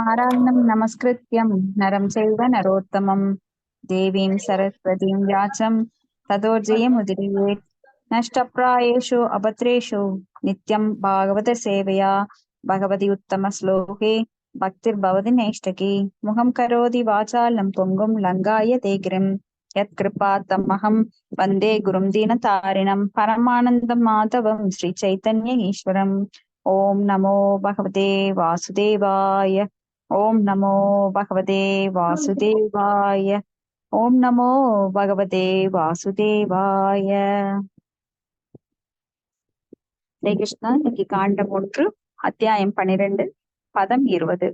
नारायणं नमस्कृत्यं नरं चैव नरोत्तमं देवीं सरस्वतीं व्याचं ततो जयमुदीरयेत्। नष्टप्रायेषु अभद्रेषु नित्यं भागवतसेवया भगवति उत्तमश्लोके भक्तिर्भवति नैष्टकी। मुखं करोति वाचालं पुङ्गुं लङ्घायते गिरिं यत्कृपातमहं वन्दे गुरुं दीनतारिणं परमानन्दं माधवं श्रीचैतन्य ईश्वरम्। ॐ नमो भगवते वासुदेवाय। ॐ नमो भगवते वासुदेवाय। ॐ नमो भगवते वासुदेवाय. ஹரே கிருஷ்ணா. இன்னைக்கு காண்டம் 1 அத்தியாயம் 12 பதம் 20.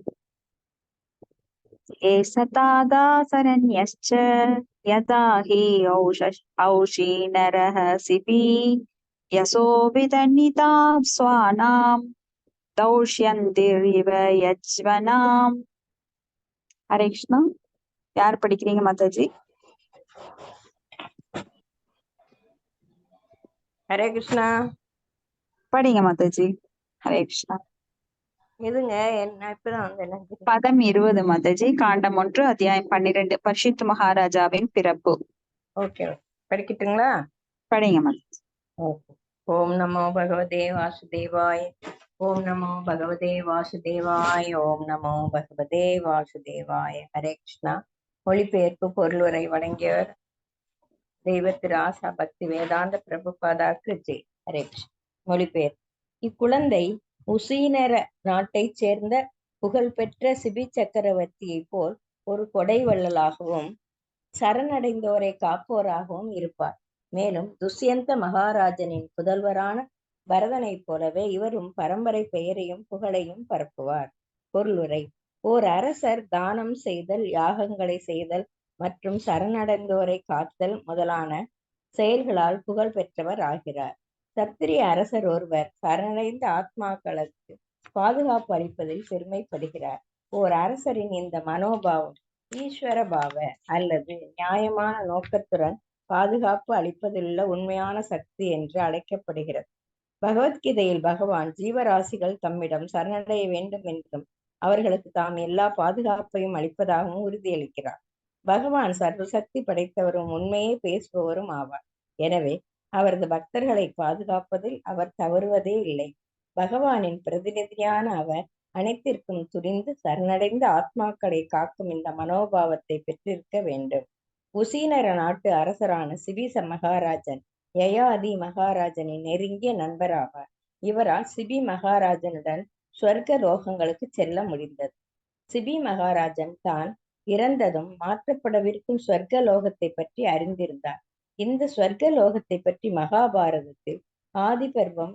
ஏசதாதா சரண்யஸ்ச யதா ஹி ஔஷி நரஹ சிபி யசோபிதன்னிதாம் ஸ்வானாம் தௌஷ்யந்திரிவ யஜ்வனாம். ஹரே கிருஷ்ணா. யார் படிக்கிறீங்க மாதாஜி? ஹரே கிருஷ்ணா. படிங்க மாதாஜி. ஹரே கிருஷ்ணா. எதுங்க என்ன இப்பதான் வந்து பதம் 20 மாதாஜி. காண்டம் 1 அத்தியாயம் 12 பரிஷித் மகாராஜாவின் பிறப்பு. ஓகே, படிக்கட்டுங்களா? படிங்க மாதாஜி. ஓம் நமோ பகவதே வாசுதேவாய. ஓம் நமோ பகவதே வாசுதேவாய. ஓம் நமோ பகவதே வாசுதேவாய. ஹரே கிருஷ்ணா. மொழிபெயர்ப்பு பொருளுரை வழங்கியவர் தெய்வத்திரு ஆசா பக்தி வேதாந்த பிரபுபாதாக்கு ஜெய். ஹரே கிருஷ்ணா. மொழிபெயர்ப்பு. இக்குழந்தை உசீனர நாட்டைச் சேர்ந்த புகழ்பெற்ற சிபி சக்கரவர்த்தியை போல் ஒரு கொடை வள்ளலாகவும் சரணடைந்தோரை காப்போராகவும் இருப்பார். மேலும் துஷ்யந்த மகாராஜனின் புதல்வரான பரதனைப் போலவே இவரும் பரம்பரை பெயரையும் புகழையும் பரப்புவார். பொருளுரை. ஓர் அரசர் தானம் செய்தல், யாகங்களை செய்தல் மற்றும் சரணடைந்தோரை காத்தல் முதலான செயல்களால் புகழ் பெற்றவர் ஆகிறார். சத்திரிய அரசர் ஒருவர் சரணடைந்த ஆத்மாக்களுக்கு பாதுகாப்பு அளிப்பதில் பெருமைப்படுகிறார். ஓர் அரசரின் இந்த மனோபாவம் ஈஸ்வர பாவ அல்லது நியாயமான நோக்கத்துடன் பாதுகாப்பு அளிப்பதிலுள்ள உண்மையான சக்தி என்று அழைக்கப்படுகிறது. பகவத்கீதையில் பகவான் ஜீவராசிகள் தம்மிடம் சரணடைய வேண்டும் என்றும் அவர்களுக்கு தாம் எல்லா பாதுகாப்பையும் அளிப்பதாகவும் உறுதியளிக்கிறார். பகவான் சர்வசக்தி படைத்தவரும் உண்மையே பேசுபவரும் ஆவார். எனவே அவரது பக்தர்களை பாதுகாப்பதில் அவர் தவறுவதே இல்லை. பகவானின் பிரதிநிதியான அவர் அனைத்திற்கும் துணிந்து சரணடைந்த ஆத்மாக்களை காக்கும் இந்த மனோபாவத்தை பெற்றிருக்க வேண்டும். உசீனர நாட்டு அரசரான சிபி மகாராஜன் யயாதி மகாராஜனின் நெருங்கிய நண்பராவார். இவரால் சிபி மகாராஜனுடன் ஸ்வர்க லோகங்களுக்கு செல்ல முடிந்தது. சிபி மகாராஜன் தான் இறந்ததும் மாற்றப்படவிருக்கும் ஸ்வர்க லோகத்தை பற்றி அறிந்திருந்தார். இந்த ஸ்வர்க லோகத்தை பற்றி மகாபாரதத்தில் ஆதி பர்வம்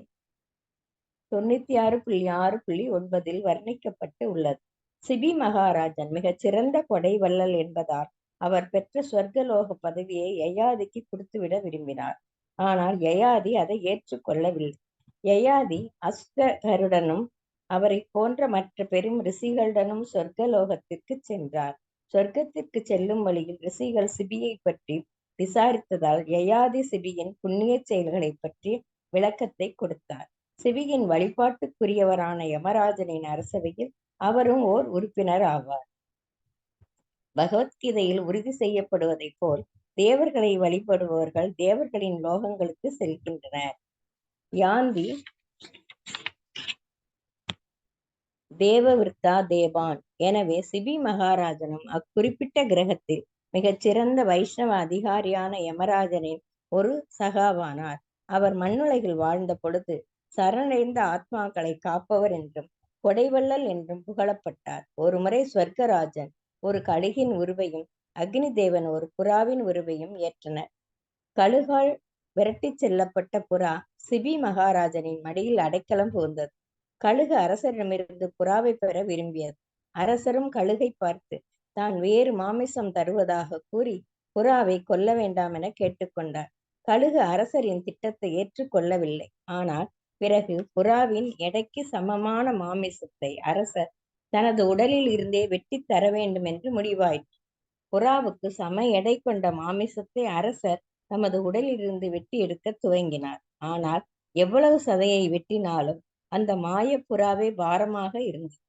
96.6.9 வர்ணிக்கப்பட்டு உள்ளது. சிபி மகாராஜன் மிகச் சிறந்த கொடை வள்ளல் என்பதால் அவர் பெற்ற ஸ்வர்கலோக பதவியை யயாதிக்கு கொடுத்துவிட விரும்பினார். ஆனால் யயாதி அதை ஏற்றுக்கொள்ளவில்லை. யயாதி அஸ்கருடனும் அவரை போன்ற மற்ற பெரும் ரிஷிகளுடனும் சொர்க்கலோகத்திற்கு சென்றார். சொர்க்கத்திற்கு செல்லும் வழியில் ரிஷிகள் சிபியை பற்றி விசாரித்ததால் யயாதி சிபியின் புண்ணிய செயல்களை பற்றி விளக்கத்தை கொடுத்தார். சிபியின் வழிபாட்டுக்குரியவரான யமராஜனின் அரசவையில் அவரும் ஓர் உறுப்பினர் ஆவார். பகவத்கீதையில் உறுதி செய்யப்படுவதை போல் தேவர்களை வழிபடுபவர்கள் தேவர்களின் லோகங்களுக்கு செல்கின்றனர். யாந்தி தேவவிருத்தா தேவான். எனவே சிபி மகாராஜனும் அக்குறிப்பிட்ட கிரகத்தில் மிகச் சிறந்த வைஷ்ணவ அதிகாரியான யமராஜனின் ஒரு சகாவானார். அவர் மண்ணுலகில் வாழ்ந்த பொழுது சரணடைந்த ஆத்மாக்களை காப்பவர் என்றும் கொடைவள்ளல் என்றும் புகழப்பட்டார். ஒருமுறை ஸ்வர்கராஜன் ஒரு கழுகின் உருவையும் அக்னி தேவன் ஒரு புறாவின் உருவையும் ஏற்றனர். கழுகால் விரட்டி செல்லப்பட்ட புறா சிபி மகாராஜனின் மடியில் அடைக்கலம் புகுந்தது. கழுகு அரசரிடமிருந்து புறாவை பெற விரும்பியது. அரசரும் கழுகை பார்த்து தான் வேறு மாமிசம் தருவதாக கூறி புறாவை கொல்ல வேண்டாம் என கேட்டுக்கொண்டார். கழுகு அரசரின் திட்டத்தை ஏற்றுக்கொள்ளவில்லை. ஆனால் பிறகு புறாவின் எடைக்கு சமமான மாமிசத்தை அரசர் தனது உடலில் இருந்தே வெட்டி தர வேண்டும் என்று முடிவாயிற்று. புறாவுக்கு சம எடை கொண்ட மாமிசத்தை அரசர் தமது உடலிலிருந்து வெட்டி எடுக்க துவங்கினார். ஆனால் எவ்வளவு சதையை வெட்டினாலும் அந்த மாய புறாவே பாரமாக இருந்தது.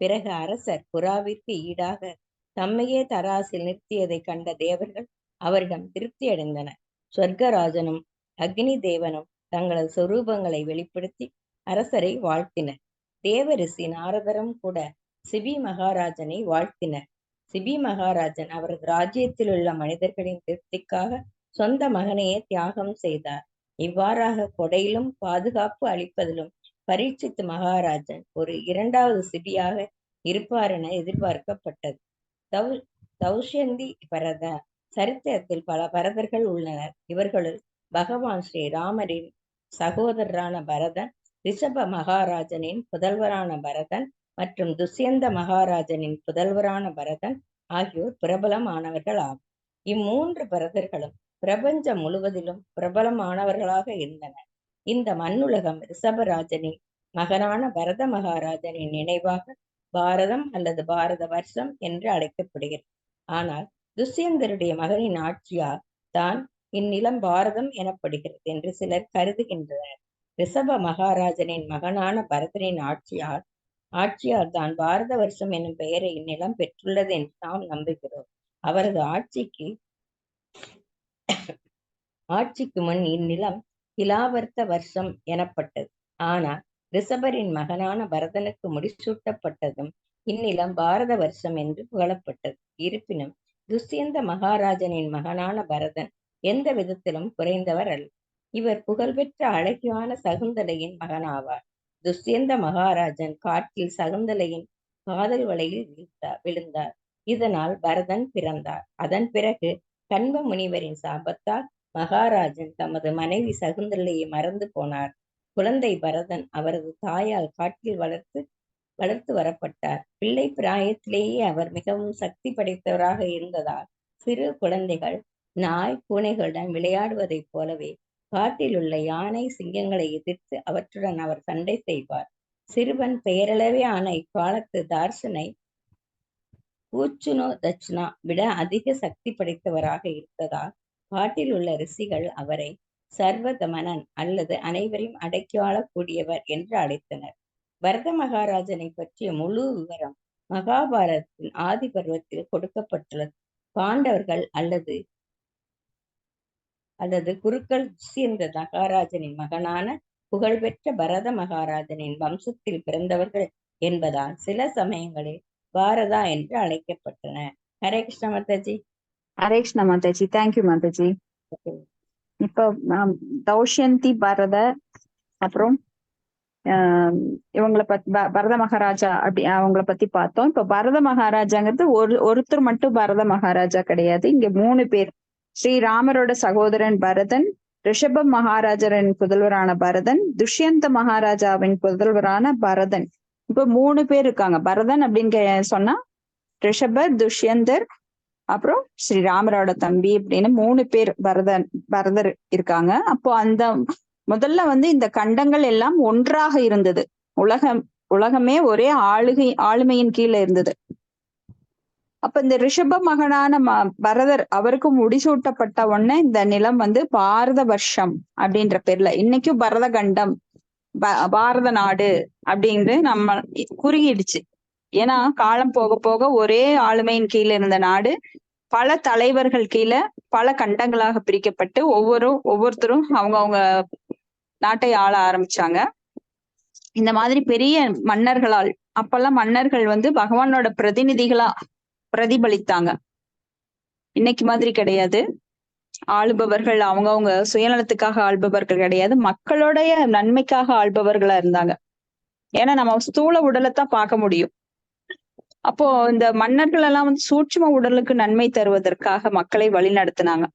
பிறகு அரசர் புறாவிற்கு ஈடாக தம்மையே தராசில் நிறுத்தியதை கண்ட தேவர்கள் அவரிடம் திருப்தி அடைந்தனர். சொர்க்கராஜனும் அக்னி தேவனும் தங்களது சொரூபங்களை வெளிப்படுத்தி அரசரை வாழ்த்தினர். தேவரிஷி நாரதரும் கூட சிபி மகாராஜனை வாழ்த்தினர். சிபி மகாராஜன் அவரது ராஜ்யத்தில் உள்ள மனிதர்களின் திருப்திக்காக சொந்த மகனையே தியாகம் செய்தார். இவ்வாறாக கொடையிலும் பாதுகாப்பு அளிப்பதிலும் பரீட்சித் மகாராஜன் ஒரு இரண்டாவது சிபியாக இருப்பார் என எதிர்பார்க்கப்பட்டது. தௌஷ்யந்தி பரத சரித்திரத்தில் பல பரதர்கள் உள்ளனர். இவர்களுள் பகவான் ஸ்ரீராமரின் சகோதரரான பரதன், ரிஷப மகாராஜனின் புதல்வரான பரதன் மற்றும் துஷ்யந்த மகாராஜனின் புதல்வரான பரதன் ஆகியோர் பிரபலமானவர்கள் ஆகும். இம்மூன்று பரதர்களும் பிரபஞ்சம் முழுவதிலும் பிரபலமானவர்களாக இருந்தனர். இந்த மண்ணுலகம் ரிஷபராஜனின் மகனான பரத மகாராஜனின் நினைவாக பாரதம் அல்லது பாரத வருஷம் என்று அழைக்கப்படுகிறது. ஆனால் துஷ்யந்தருடைய மகனின் ஆட்சியால் தான் இந்நிலம் பாரதம் எனப்படுகிறது என்று சிலர் கருதுகின்றனர். ரிஷப மகாராஜனின் மகனான பரதனின் ஆட்சியால் தான் பாரத வருஷம் என்னும் பெயரை இந்நிலம் பெற்றுள்ளது என்று நாம் நம்புகிறோம். அவரது ஆட்சிக்கு முன் இந்நிலம் கிலாவர்த்த வருஷம் எனப்பட்டது. ஆனால் ரிஷபரின் மகனான பரதனுக்கு முடிசூட்டப்பட்டதும் இந்நிலம் பாரத வருஷம் என்று புகழப்பட்டது. இருப்பினும் துஷ்யந்த மகாராஜனின் மகனான பரதன் எந்த விதத்திலும் குறைந்தவர் அல்ல. இவர் புகழ்பெற்ற அழகியான சகுந்தலையின் மகனாவார். துஷ்யந்த மகாராஜன் காட்டில் சகுந்தலையின் காதல் வலையில் விழுந்தார். இதனால் பரதன் பிறந்தார். அதன் பிறகு கண்ப முனிவரின் சாபத்தால் மகாராஜன் தமது மனைவி சகுந்தலையை மறந்து போனார். குழந்தை பரதன் அவரது தாயால் காட்டில் வளர்த்து வரப்பட்டார். பிள்ளை பிராயத்திலேயே அவர் மிகவும் சக்தி படைத்தவராக இருந்ததால் சிறு குழந்தைகள் நாய் பூனைகளுடன் விளையாடுவதைப் போலவே காட்டில் உள்ள யானை சிங்கங்களை எதிர்த்து அவற்றுடன் அவர் சண்டை செய்வார். சிறுவன் பெயரளவே ஆன இக்காலத்து தார்சனை பூச்சுனோ தட்சணா விட அதிக சக்தி படைத்தவராக இருந்ததால் காட்டில் உள்ள ரிஷிகள் அவரை சர்வதமனன் அல்லது அனைவரையும் அடக்கி ஆளக்கூடியவர் என்று அழைத்தனர். பரத மகாராஜனை பற்றிய முழு விவரம் மகாபாரதத்தின் ஆதி பருவத்தில் கொடுக்கப்பட்டுள்ளது. பாண்டவர்கள் அல்லது குருக்கள் துஷ்யந்த மகாராஜனின் மகனான புகழ்பெற்ற பரத மகாராஜனின் வம்சத்தில் பிறந்தவர்கள் என்பதால் சில சமயங்களில் பாரதா என்று அழைக்கப்பட்டன. ஹரே கிருஷ்ண மாதாஜி. ஹரே கிருஷ்ண மாதாஜி. தேங்க்யூ மாதாஜி. இப்போ தௌஷ்யந்தி பரத, அப்புறம் இவங்களை பத்தி பரத மகாராஜா அவங்கள பத்தி பார்த்தோம். இப்ப பரத மகாராஜாங்கிறது ஒருத்தர் மட்டும் பரத மகாராஜா கிடையாது. இங்க 3 பேர். ஸ்ரீராமரோட சகோதரன் பரதன், ரிஷப மகாராஜரின் புதல்வரான பரதன், துஷ்யந்த மகாராஜாவின் புதல்வரான பரதன். இப்ப 3 பேர் இருக்காங்க. பரதன் அப்படின்னு சொன்னா ரிஷபர், துஷ்யந்தர், அப்புறம் ஸ்ரீராமரோட தம்பி அப்படின்னு 3 பேர் பரதர் இருக்காங்க. அப்போ அந்த முதல்ல இந்த கண்டங்கள் எல்லாம் ஒன்றாக இருந்தது. உலகமே ஒரே ஆளுமையின் கீழே இருந்தது. அப்ப இந்த ரிஷப மகனான பரதர் அவருக்கு முடிசூட்டப்பட்ட உடனே இந்த நிலம் பாரத வருஷம் அப்படின்ற பேர்ல இன்னைக்கும் பரத கண்டம், பாரத நாடு அப்படின்னு நம்ம குறுகிடுச்சு. ஏன்னா காலம் போக போக ஒரே ஆளுமையின் கீழே இருந்த நாடு பல தலைவர்கள் கீழே பல கண்டங்களாக பிரிக்கப்பட்டு ஒவ்வொருத்தரும் அவங்கவுங்க நாட்டை ஆள ஆரம்பிச்சாங்க. இந்த மாதிரி பெரிய மன்னர்களால், அப்பெல்லாம் மன்னர்கள் பகவானோட பிரதிநிதிகளா பிரதிபலித்தாங்க. இன்னைக்கு மாதிரி கிடையாது. ஆளுபவர்கள் அவங்கவுங்க சுயநலத்துக்காக ஆள்பவர்கள் கிடையாது, மக்களுடைய நன்மைக்காக ஆள்பவர்களா இருந்தாங்க. ஏன்னா நம்ம ஸ்தூல உடலைத்தான் பார்க்க முடியும். அப்போ இந்த மன்னர்கள் எல்லாம் சூட்சும உடலுக்கு நன்மை தருவதற்காக மக்களை வழி நடத்தினாங்க.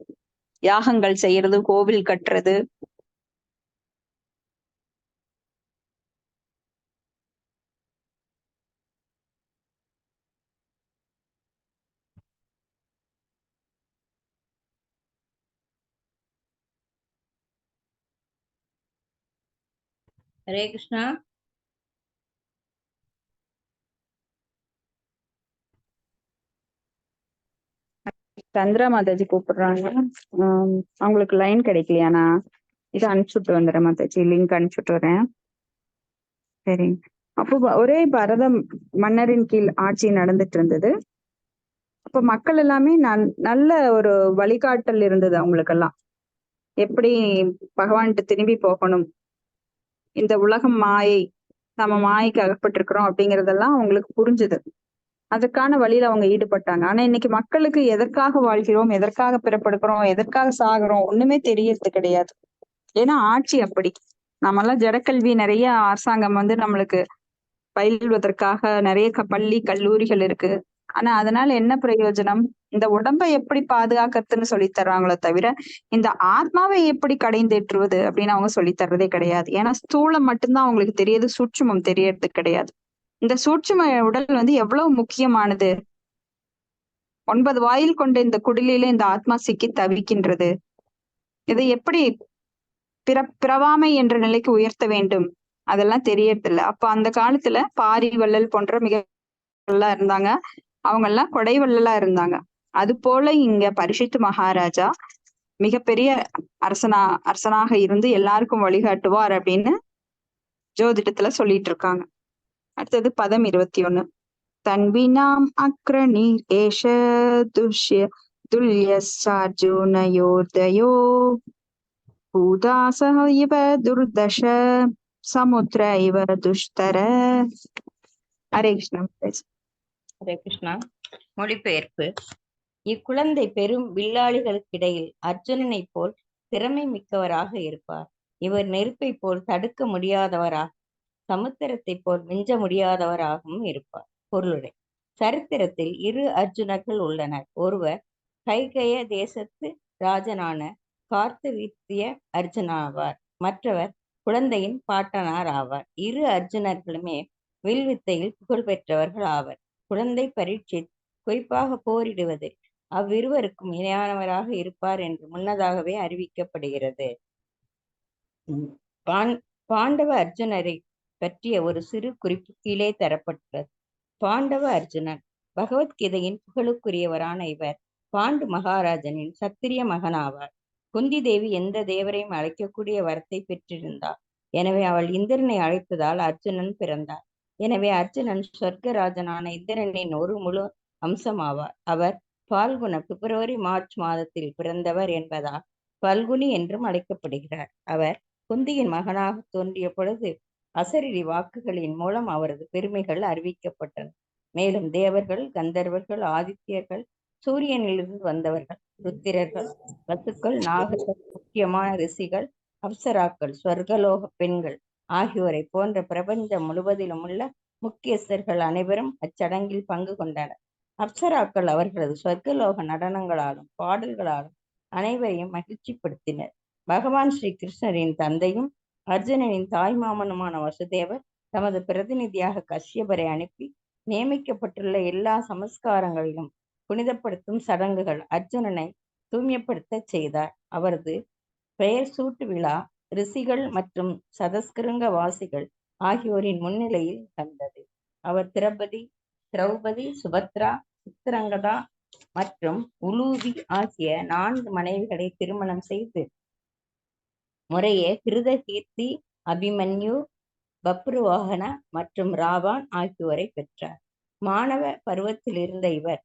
யாகங்கள் செய்யறது, கோவில் கட்டுறது, ஹரே கிருஷ்ணா. சந்திரா மாதாஜி கூப்பிடுறாங்க. அவங்களுக்கு லைன் கிடைக்கலையா? நான் இதை அனுப்பிச்சுட்டு வந்துடுறேன் மாதாஜி, லிங்க் அனுப்பிச்சுட்டு வரேன். சரிங்க. அப்போ ஒரே பரத மன்னரின் கீழ் ஆட்சி நடந்துட்டு இருந்தது. அப்ப மக்கள் எல்லாமே நல்ல ஒரு வழிகாட்டல் இருந்தது அவங்களுக்கெல்லாம். எப்படி பகவான்கிட்ட திரும்பி போகணும், இந்த உலகம் மாயை, நம்ம மாயைக்கு அகப்பட்டிருக்கிறோம் அப்படிங்கறதெல்லாம் அவங்களுக்கு புரிஞ்சுது. அதுக்கான வழியில அவங்க ஈடுபட்டாங்க. ஆனா இன்னைக்கு மக்களுக்கு எதற்காக வாழ்கிறோம், எதற்காக பிறப்படுக்கிறோம், எதற்காக சாகுறோம் ஒண்ணுமே தெரியறது கிடையாது. ஏன்னா ஆட்சி அப்படி. நம்மெல்லாம் ஜடக்கல்வி நிறைய அரசாங்கம் நம்மளுக்கு பயில்வதற்காக நிறைய பள்ளி கல்லூரிகள் இருக்கு. ஆனா அதனால என்ன பிரயோஜனம்? இந்த உடம்பை எப்படி பாதுகாக்கிறதுன்னு சொல்லி தர்றாங்களோ தவிர இந்த ஆத்மாவை எப்படி கடைந்தேற்றுவது அப்படின்னு அவங்க சொல்லி தர்றதே கிடையாது. ஏன்னா ஸ்தூலம் மட்டும்தான் அவங்களுக்கு தெரியுது, சூட்சுமம் தெரியறது கிடையாது. இந்த சூட்சும உடல் எவ்வளவு முக்கியமானது. 9 வாயில் கொண்ட இந்த குடிலில இந்த ஆத்மா சிக்கி தவிக்கின்றது. இதை எப்படி பிறவாமை என்ற நிலைக்கு உயர்த்த வேண்டும், அதெல்லாம் தெரியறதில்ல. அப்ப அந்த காலத்துல பாரி வள்ளல் போன்ற மிக இருந்தாங்க. அவங்க எல்லாம் கொடை வள்ளலா இருந்தாங்க. அது போல இங்க பரிஷித்து மகாராஜா மிகப்பெரிய அரசனாக இருந்து எல்லாருக்கும் வழிகாட்டுவார் அப்படின்னு ஜோதிடத்துல சொல்லிட்டு இருக்காங்க. அடுத்தது பதம் 21. தன்வினாம் அக்ரணீர் ஏஷ துஷ்ய துல்யசார்ஜுனயோர்தயோ பூதாசஹ இவ துர்தஷ சமுத்திர இவ துஷ்தர. ஹரே கிருஷ்ணா. ஹரே கிருஷ்ணா. மொழிபெயர்ப்பு. இக்குழந்தை பெரும் வில்லாளிகளுக்கிடையில் அர்ஜுனனைப் போல் திறமை மிக்கவராக இருப்பார். இவர் நெருப்பை போல் தடுக்க முடியாதவராக, சமுத்திரத்தை போல் மிஞ்ச முடியாதவராகவும் இருப்பார். பொருளுரை. சரித்திரத்தில் 2 அர்ஜுனர்கள் உள்ளனர். ஒருவர் கைகய தேசத்து ராஜனான கார்த்தவீரிய அர்ஜுனாவார். மற்றவர் குழந்தையின் பாட்டனார் ஆவார். 2 அர்ஜுனர்களுமே வில்வித்தையில் புகழ் பெற்றவர்கள் ஆவர். குழந்தை பரீட்சித் குறிப்பாக போரிடுவதில் அவ்விருவருக்கும் இணையானவராக இருப்பார் என்று முன்னதாகவே அறிவிக்கப்படுகிறது. பாண்டவ அர்ஜுனரை பற்றிய ஒரு சிறு குறிப்பு கீழே தரப்பட்டுள்ளது. பாண்டவ அர்ஜுனன். பகவத்கீதையின் புகழுக்குரியவரான இவர் பாண்டு மகாராஜனின் சத்திரிய மகனாவார். குந்தி தேவி எந்த தேவரையும் அழைக்கக்கூடிய வரத்தை பெற்றிருந்தார். எனவே அவள் இந்திரனை அழைத்ததால் அர்ஜுனன் பிறந்தார். எனவே அர்ஜுனன் சொர்க்கராஜனான இந்திரனின் ஒரு முழு அம்சமாவார். அவர் பால்குண பிப்ரவரி மார்ச் மாதத்தில் பிறந்தவர் என்பதால் பல்குனி என்றும் அழைக்கப்படுகிறார். அவர் குந்தியின் மகனாக தோன்றிய பொழுது அசரீரி வாக்குகளின் மூலம் அவரது பெருமைகள் அறிவிக்கப்பட்டன. மேலும் தேவர்கள், கந்தர்வர்கள், ஆதித்யர்கள், சூரியனிலிருந்து வந்தவர்கள், ருத்திரர்கள், வசுக்கள், நாகர்கள், முக்கியமான ரிஷிகள், அப்சராக்கள், ஸ்வர்கலோக பெண்கள் ஆகியோரை போன்ற பிரபஞ்சம் முழுவதிலும் உள்ள முக்கியஸ்தர்கள் அனைவரும் அச்சடங்கில் பங்கு கொண்டனர். அப்சராக்கள் அவர்களது சொர்க்கலோக நடனங்களாலும் பாடல்களாலும் அனைவரையும் மகிழ்ச்சிப்படுத்தினர். பகவான் ஸ்ரீ கிருஷ்ணரின் தந்தையும் அர்ஜுனனின் தாய் மாமனுமான வசுதேவர் தமது பிரதிநிதியாக கஷ்யபரை அனுப்பி நியமிக்கப்பட்டுள்ள எல்லா சமஸ்காரங்களிலும் புனிதப்படுத்தும் சடங்குகள் அர்ஜுனனை தூய்மைப்படுத்த செய்தார். அவரது பெயர் சூட்டு விழா ரிஷிகள் மற்றும் சதஸ்கிருங்க வாசிகள் ஆகியோரின் முன்னிலையில் நடந்தது. அவர் திரௌபதி, சுபத்ரா, சித்திரங்கதா மற்றும் உலூவி ஆகிய 4 மனைவிகளை திருமணம் செய்து முறையே கிருதகீர்த்தி, அபிமன்யு, பப்ருவாகன மற்றும் ராவான் ஆகியோரை பெற்றார். மாணவ பருவத்தில் இருந்த இவர்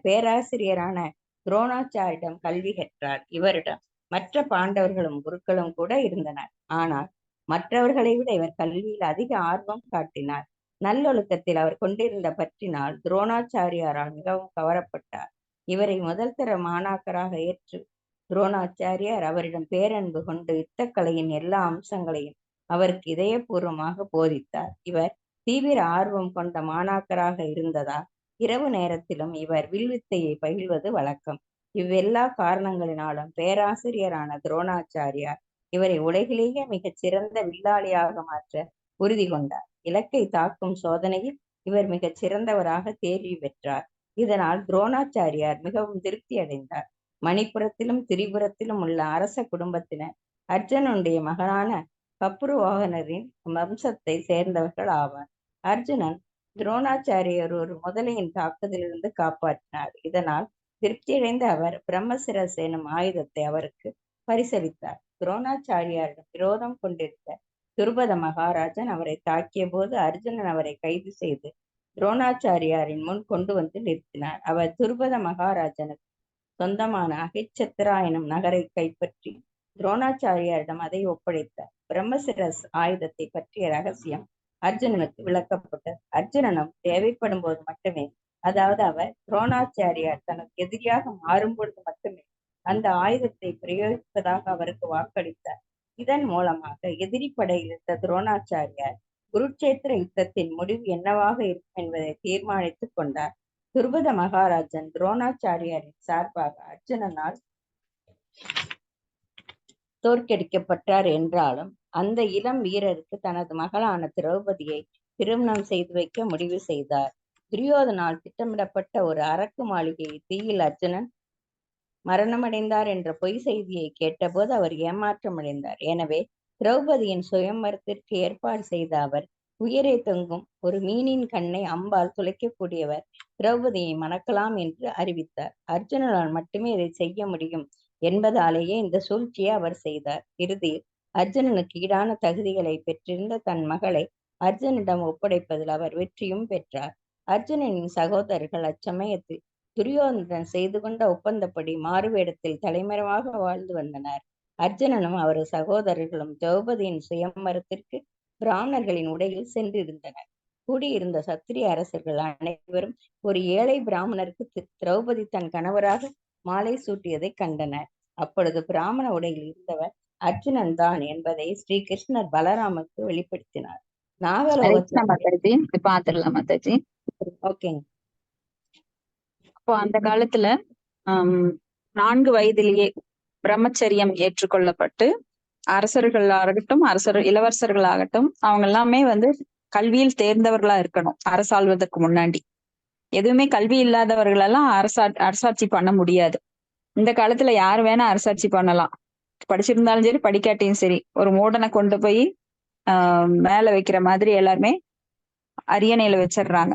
பேராசிரியரான துரோணாச்சாரியிடம் கல்வி கற்றார். இவரிடம் மற்ற பாண்டவர்களும் குருக்களும் கூட இருந்தனர். ஆனால் மற்றவர்களை விட இவர் கல்வியில் அதிக ஆர்வம் காட்டினார். நல்லொழுக்கத்தில் அவர் கொண்டிருந்த பற்றினால் துரோணாச்சாரியாரால் மிகவும் கவரப்பட்டார். இவரை முதல் தர மாணாக்கராக ஏற்று துரோணாச்சாரியார் அவரிடம் பேரன்பு கொண்டு யுத்தக்கலையின் எல்லா அம்சங்களையும் அவருக்கு இதயபூர்வமாக போதித்தார். இவர் தீவிர ஆர்வம் கொண்ட மாணாக்கராக இருந்ததால் இரவு நேரத்திலும் இவர் வில்வித்தையை பயில்வது வழக்கம். இவ்வெல்லா காரணங்களினாலும் பேராசிரியரான துரோணாச்சாரியார் இவரை உலகிலேயே மிகச் சிறந்த வில்லாளியாக மாற்ற உறுதி கொண்டார். இலக்கை தாக்கும் சோதனையில் இவர் மிகச் சிறந்தவராக தேர்வு பெற்றார். இதனால் துரோணாச்சாரியார் மிகவும் திருப்தி அடைந்தார். மணிப்புரத்திலும் திரிபுரத்திலும் உள்ள அரச குடும்பத்தினர் அர்ஜுனனுடைய மகனான பப்ருவாகனரின் வம்சத்தை சேர்ந்தவர்கள் ஆவார். அர்ஜுனன் துரோணாச்சாரியர் ஒரு முதலையின் தாக்குதலிலிருந்து காப்பாற்றினார். இதனால் திருப்தியடைந்த அவர் பிரம்மசிரஸ் எனும் ஆயுதத்தை அவருக்கு பரிசளித்தார். துரோணாச்சாரியாரிடம் விரோதம் கொண்டிருந்த துருபத மகாராஜன் அவரை தாக்கிய போது அர்ஜுனன் அவரை கைது செய்து துரோணாச்சாரியாரின் முன் கொண்டு வந்து நிறுத்தினார். அவர் துருபத மகாராஜனுக்கு சொந்தமான அகிச்சத்திரா எனும் நகரை கைப்பற்றி துரோணாச்சாரியாரிடம் அதை ஒப்படைத்தார். பிரம்மசிரஸ் ஆயுதத்தை பற்றிய ரகசியம் அர்ஜுனனுக்கு விளக்கப்பட்டது. அர்ஜுனனும் தேவைப்படும் போது மட்டுமே, அதாவது அவர் துரோணாச்சாரியார் தனக்கு எதிரியாக மாறும் பொழுது மட்டுமே அந்த ஆயுதத்தை பிரயோகிப்பதாக அவருக்கு வாக்களித்தார். இதன் மூலமாக எதிரி படையில் இருந்த துரோணாச்சாரியார் குருட்சேத்திர யுத்தத்தின் முடிவு என்னவாக இருக்கும் என்பதை தீர்மானித்துக் கொண்டார். துருபத மகாராஜன் துரோணாச்சாரியாரின் சார்பாக அர்ஜுனனால் தோற்கடிக்கப்பட்டார் என்றாலும் அந்த இளம் வீரருக்கு தனது மகளான திரௌபதியை திருமணம் செய்து வைக்க முடிவு செய்தார். துரியோதனால் திட்டமிடப்பட்ட ஒரு அரக்கு மாளிகையை தீயில் அர்ஜுனன் மரணமடைந்தார் என்ற பொய் செய்தியை கேட்டபோது அவர் ஏமாற்றமடைந்தார். எனவே திரௌபதியின் சுயம்பரத்திற்கு ஏற்பாடு செய்த அவர் உயிரை தொங்கும் ஒரு மீனின் கண்ணை அம்பால் துளைக்கக்கூடியவர் திரௌபதியை மணக்கலாம் என்று அறிவித்தார். அர்ஜுனனால் மட்டுமே இதை செய்ய முடியும் என்பதாலேயே இந்த சூழ்ச்சியை அவர் செய்தார். இறுதியில் அர்ஜுனனுக்கு ஈடான தகுதிகளை பெற்றிருந்த தன் மகளை அர்ஜுனிடம் ஒப்படைப்பதில் அவர் வெற்றியும் பெற்றார். அர்ஜுனனின் சகோதரர்கள் அச்சமயத்தில் துரியோதனன் செய்து கொண்ட ஒப்பந்தப்படி மாறுவேடத்தில் தலைமறைவாக வாழ்ந்து வந்தனர். அர்ஜுனனும் அவரது சகோதரர்களும் திரௌபதியின் சுயம்பரத்திற்கு பிராமணர்களின் உடையில் சென்றிருந்தனர். கூடியிருந்த சத்திரிய அரசர்கள் அனைவரும் ஒரு ஏழை பிராமணருக்கு திரௌபதி தன் கணவராக மாலை சூட்டியதை கண்டனர். அப்பொழுது பிராமண உடையில் இருந்தவர் அர்ஜுனன் தான் என்பதை ஸ்ரீ கிருஷ்ணர் பலராமருக்கு வெளிப்படுத்தினார். நாகலோகத்தில் பாத்துடலாம் மாதாஜி. ஓகேங்க. அப்போ அந்த காலத்துல 4 வயதிலேயே பிரம்மச்சரியம் ஏற்றுக்கொள்ளப்பட்டு அரசர்களாகட்டும் இளவரசர்களாகட்டும் அவங்க எல்லாமே கல்வியில் தேர்ந்தவர்களா இருக்கணும். அரசாள்வதற்கு முன்னாடி எதுவுமே கல்வி இல்லாதவர்கள் எல்லாம் அரசாட்சி பண்ண முடியாது. இந்த காலத்துல யாரு வேணா அரசாட்சி பண்ணலாம், படிச்சிருந்தாலும் சரி படிக்காட்டியும் சரி. ஒரு மூடனை கொண்டு போய் மேல வைக்கிற மாதிரி எல்லாருமே அரியணையில வச்சிடுறாங்க.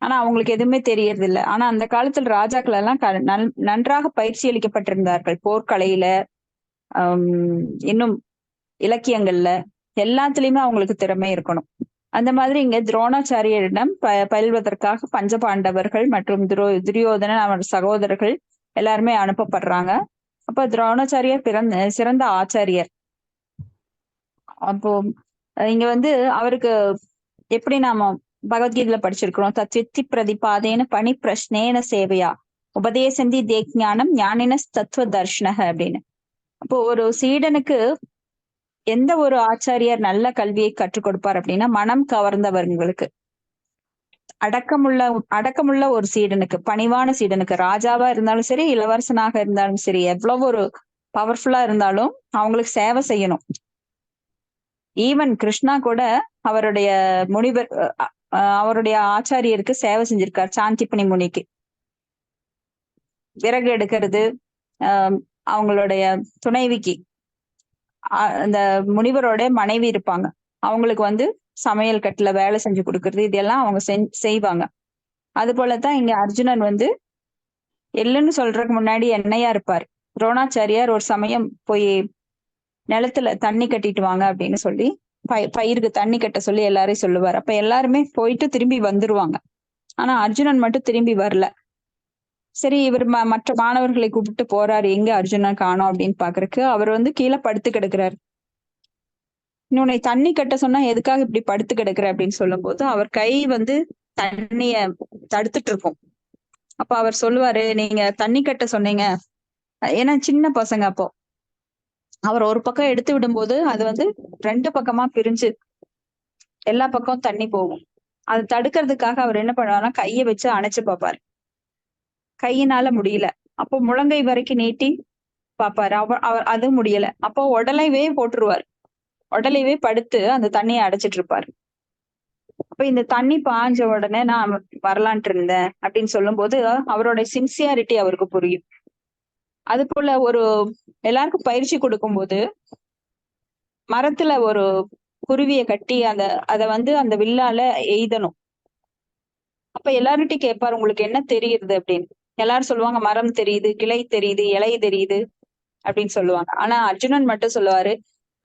ஆனா அவங்களுக்கு எதுவுமே தெரியறது இல்லை. ஆனா அந்த காலத்துல ராஜாக்கள் எல்லாம் நன்றாக பயிற்சி அளிக்கப்பட்டிருந்தார்கள். போர்க்கலையில இன்னும் இலக்கியங்கள்ல எல்லாத்துலயுமே அவங்களுக்கு திறமை இருக்கணும். அந்த மாதிரி இங்க துரோணாச்சாரியரிடம் பயில்வதற்காக பஞ்சபாண்டவர்கள் மற்றும் துரியோதனன் அவர் சகோதரர்கள் எல்லாருமே அனுப்பப்படுறாங்க. அப்ப துரோணாச்சாரியர் சிறந்த ஆச்சாரியர். அப்போ இங்க அவருக்கு எப்படி நாம பகவத்கீதையில படிச்சிருக்கிறோம், தத்வித்தி பிரதிபாதேன பணி பிரஷ்னேன சேவையா உபதேசந்தி தேக்ஞானம் ஞானின தத்துவ தர்ஷனக அப்படின்னு. அப்போ ஒரு சீடனுக்கு எந்த ஒரு ஆச்சாரியர் நல்ல கல்வியை கற்றுக் கொடுப்பார் அப்படின்னா, மனம் கவர்ந்தவர்களுக்கு, அடக்கமுள்ள ஒரு சீடனுக்கு, பணிவான சீடனுக்கு, ராஜாவா இருந்தாலும் சரி இளவரசனாக இருந்தாலும் சரி, எவ்வளவு ஒரு பவர்ஃபுல்லா இருந்தாலும் அவங்களுக்கு சேவை செய்யணும். ஈவன் கிருஷ்ணா கூட அவருடைய முனிவர் அவருடைய ஆச்சாரியருக்கு சேவை செஞ்சிருக்கார். சாந்திப்பனி முனிக்கு விறகு எடுக்கிறது, அவங்களுடைய துணைவிக்கு, அந்த முனிவரோட மனைவி இருப்பாங்க, அவங்களுக்கு சமையல் கட்டுல வேலை செஞ்சு கொடுக்கறது, இதெல்லாம் அவங்க செய்வாங்க. அது போலதான் இங்க அர்ஜுனன் எள்ளுன்னு சொல்றதுக்கு முன்னாடி எண்ணெயா இருப்பார். துரோணாச்சாரியார் ஒரு சமயம் போய் நிலத்துல தண்ணி கட்டிட்டு வாங்க அப்படின்னு சொல்லி பயிருக்கு தண்ணி கட்ட சொல்லி எல்லாரையும் சொல்லுவார். அப்ப எல்லாருமே போயிட்டு திரும்பி வந்துருவாங்க. ஆனா அர்ஜுனன் மட்டும் திரும்பி வரல. சரி, இவர் மற்ற மாணவர்களை கூப்பிட்டு போறாரு, எங்க அர்ஜுனன் காணோம் அப்படின்னு பாக்குறதுக்கு. அவர் கீழே படுத்து கிடக்குறாரு. இன்னொன்னு தண்ணி கட்ட சொன்னா எதுக்காக இப்படி படுத்து கிடக்குற அப்படின்னு சொல்லும் போது அவர் கை தண்ணிய தடுத்துட்டு இருக்கும். அப்ப அவர் சொல்லுவாரு, நீங்க தண்ணி கட்ட சொன்னீங்க, ஏன்னா சின்ன பசங்க. அப்போ அவர் ஒரு பக்கம் எடுத்து விடும்போது அது 2 பக்கமா பிரிஞ்சு எல்லா பக்கம் தண்ணி போகும். அது தடுக்கிறதுக்காக அவர் என்ன பண்ணுவாருன்னா கையை வச்சு அணைச்சு பார்ப்பாரு. கையினால முடியல. அப்போ முழங்கை வரைக்கும் நீட்டி பார்ப்பாரு. அவர் அது முடியல. அப்போ உடலைவே போட்டுருவார். உடலைவே படுத்து அந்த தண்ணியை அடைச்சிட்டு இருப்பாரு. அப்ப இந்த தண்ணி பாஞ்ச உடனே நான் வரலான்ட்டு இருந்தேன் அப்படின்னு சொல்லும் போது அவரோட சின்சியாரிட்டி அவருக்கு புரியும். அது போல எல்லாருக்கும் பயிற்சி கொடுக்கும் போது மரத்துல ஒரு குருவியை கட்டி அதை அந்த வில்லால எய்தணும். அப்ப எல்லார்கிட்டையும் கேட்பாரு, உங்களுக்கு என்ன தெரியுது அப்படின்னு. எல்லாரும் சொல்லுவாங்க, மரம் தெரியுது, கிளை தெரியுது, இலை தெரியுது, அப்படின்னு சொல்லுவாங்க. ஆனா அர்ஜுனன் மட்டும் சொல்லுவாரு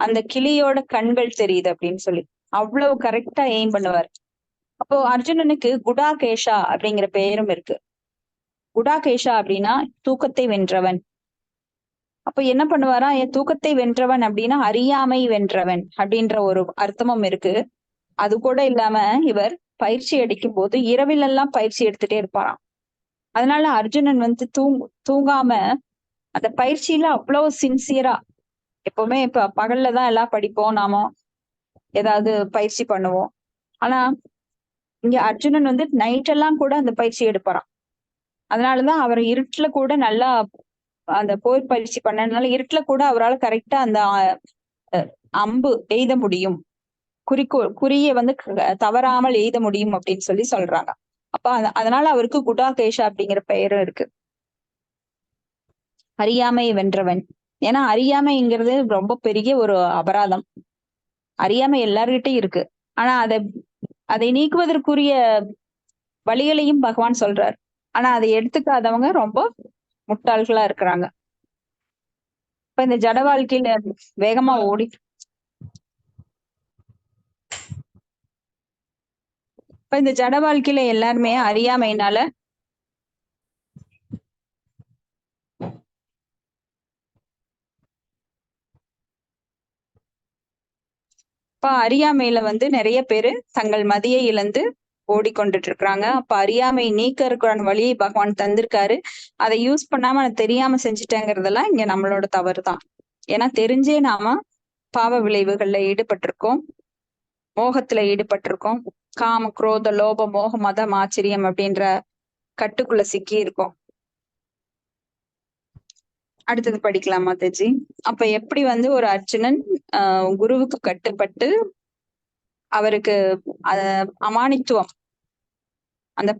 அந்த கிளியோட கண்கள் தெரியுது அப்படின்னு சொல்லி. அவ்வளவு கரெக்டா எய்ம் பண்ணுவார். அப்போ அர்ஜுனனுக்கு குடாகேஷா அப்படிங்கிற பெயரும் இருக்கு. குடாகேஷா அப்படின்னா தூக்கத்தை வென்றவன். அப்ப என்ன பண்ணுவாரா, என் தூக்கத்தை வென்றவன் அப்படின்னா அறியாமை வென்றவன் அப்படின்ற ஒரு அர்த்தமும் இருக்கு. அது கூட இல்லாம இவர் பயிற்சி அடிக்கும் போது இரவிலெல்லாம் பயிற்சி எடுத்துட்டே இருப்பாராம். அதனால அர்ஜுனன் வந்து தூங்காம அந்த பயிற்சியில அவ்வளவு சின்சியரா, எப்பவுமே இப்ப பகல்லதான் எல்லாம் படிப்போம், நாம ஏதாவது பயிற்சி பண்ணுவோம். ஆனா இங்க அர்ஜுனன் வந்து நைட் எல்லாம் கூட அந்த பயிற்சி எடுப்பாராம். அதனாலதான் அவர் இருட்டுல கூட நல்லா அந்த போர் பயிற்சி பண்ணதுனால இருட்டுல கூட அவரால் கரெக்டா அந்த அம்பு எய்த முடியும், குறிய வந்து தவறாமல் எய்த முடியும் அப்படின்னு சொல்லி சொல்றாங்க. அப்ப அதனால அவருக்கு குடாகேஷா அப்படிங்கிற பெயரும் இருக்கு. அறியாமை வென்றவன். ஏன்னா அறியாமைங்கிறது ரொம்ப பெரிய ஒரு அபராதம். அறியாமை எல்லார்கிட்டையும் இருக்கு. ஆனா அதை நீக்குவதற்குரிய வழிகளையும் பகவான் சொல்றார். ஆனா அதை எடுத்துக்காதவங்க ரொம்ப முட்டாள்களா இருக்கிறாங்க. இப்ப இந்த ஜட வாழ்க்கையில வேகமா இப்ப இந்த ஜட வாழ்க்கையில எல்லாருமே அறியாமையினால இப்ப அறியாமையில வந்து நிறைய பேரு தங்கள் மதியை இழந்து ஓடிக்கொண்டுட்டு இருக்கிறாங்க. அப்ப அறியாமை நீக்கிறதுக்கான வழியை பகவான் தந்திருக்காரு. அதை யூஸ் பண்ணாம தெரியாம செஞ்சுட்டேங்கிறதெல்லாம் இங்க நம்மளோட தவறு தான். ஏன்னா தெரிஞ்சே நாம பாவ விளைவுகள்ல ஈடுபட்டிருக்கோம், மோகத்துல ஈடுபட்டிருக்கோம். காம, குரோத, லோப, மோக, மதம், ஆச்சரியம் அப்படின்ற கட்டுக்குள்ள சிக்கி இருக்கோம். அடுத்தது படிக்கலாம் மாதாஜி. அப்ப எப்படி வந்து ஒரு அர்ஜுனன் குருவுக்கு கட்டுப்பட்டு அவருக்கு அமானித்துவம், அந்த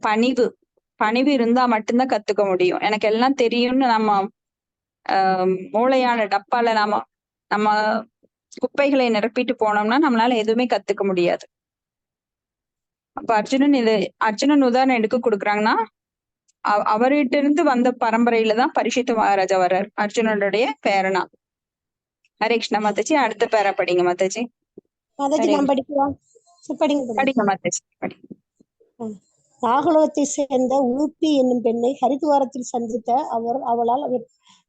பணிவு இருந்தா மட்டும்தான் கத்துக்க முடியும். எனக்கு எல்லாம் தெரியும்னு நம்ம மூளையான டப்பால நம்ம குப்பைகளை நிரப்பிட்டு போனோம்னா நம்மளால எதுவுமே கத்துக்க முடியாது. அப்ப அர்ஜுனன் உதாரணம் எடுக்க கொடுக்குறாங்கன்னா அவர்கிட்ட இருந்து வந்த பரம்பரையில தான் பரிசுத்த மகாராஜா வர்றார், அர்ஜுனனுடைய பேரனா. ஹரே கிருஷ்ணா மாதாஜி. அடுத்த பேரா படிங்க மாதாஜி. படிங்க மாதாஜி, படிங்க. நாகலோகத்தை சேர்ந்த ஊப்பி என்னும் பெண்ணை ஹரித்வாரத்தில் சந்தித்த அவளால்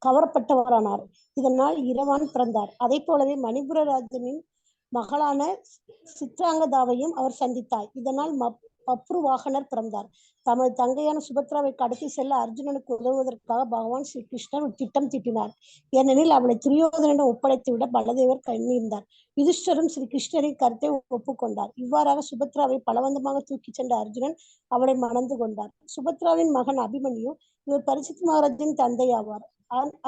கவரப்பட்டவரானார். இதனால் இரவான் பிறந்தார். அதை போலவே மணிபுர ராஜனின் மகளான சித்ராங்கதாவையும் அவர் சந்தித்தார். இதனால் பப்ரு வாகனர் பிறந்தார். தமது தங்கையான சுபத்ராவை கடத்தி செல்ல அர்ஜுனனுக்கு உதவுவதற்காக பகவான் ஸ்ரீ கிருஷ்ணன் ஒரு திட்டம் தீட்டினார். ஏனெனில் அவளை துரியோதனிடம் ஒப்படைத்து விட பலதேவர் கண்ணியிருந்தார். யுதிஷ்டரும் ஸ்ரீ கிருஷ்ணரின் கருத்தை ஒப்புக்கொண்டார். இவ்வாறாக சுபத்ராவை பலவந்தமாக தூக்கிச் சென்ற அர்ஜுனன் அவளை மணந்து கொண்டார். சுபத்ராவின் மகன் அபிமன்யு இவர் பரிசுத்த மகாராஜின் தந்தை ஆவார்.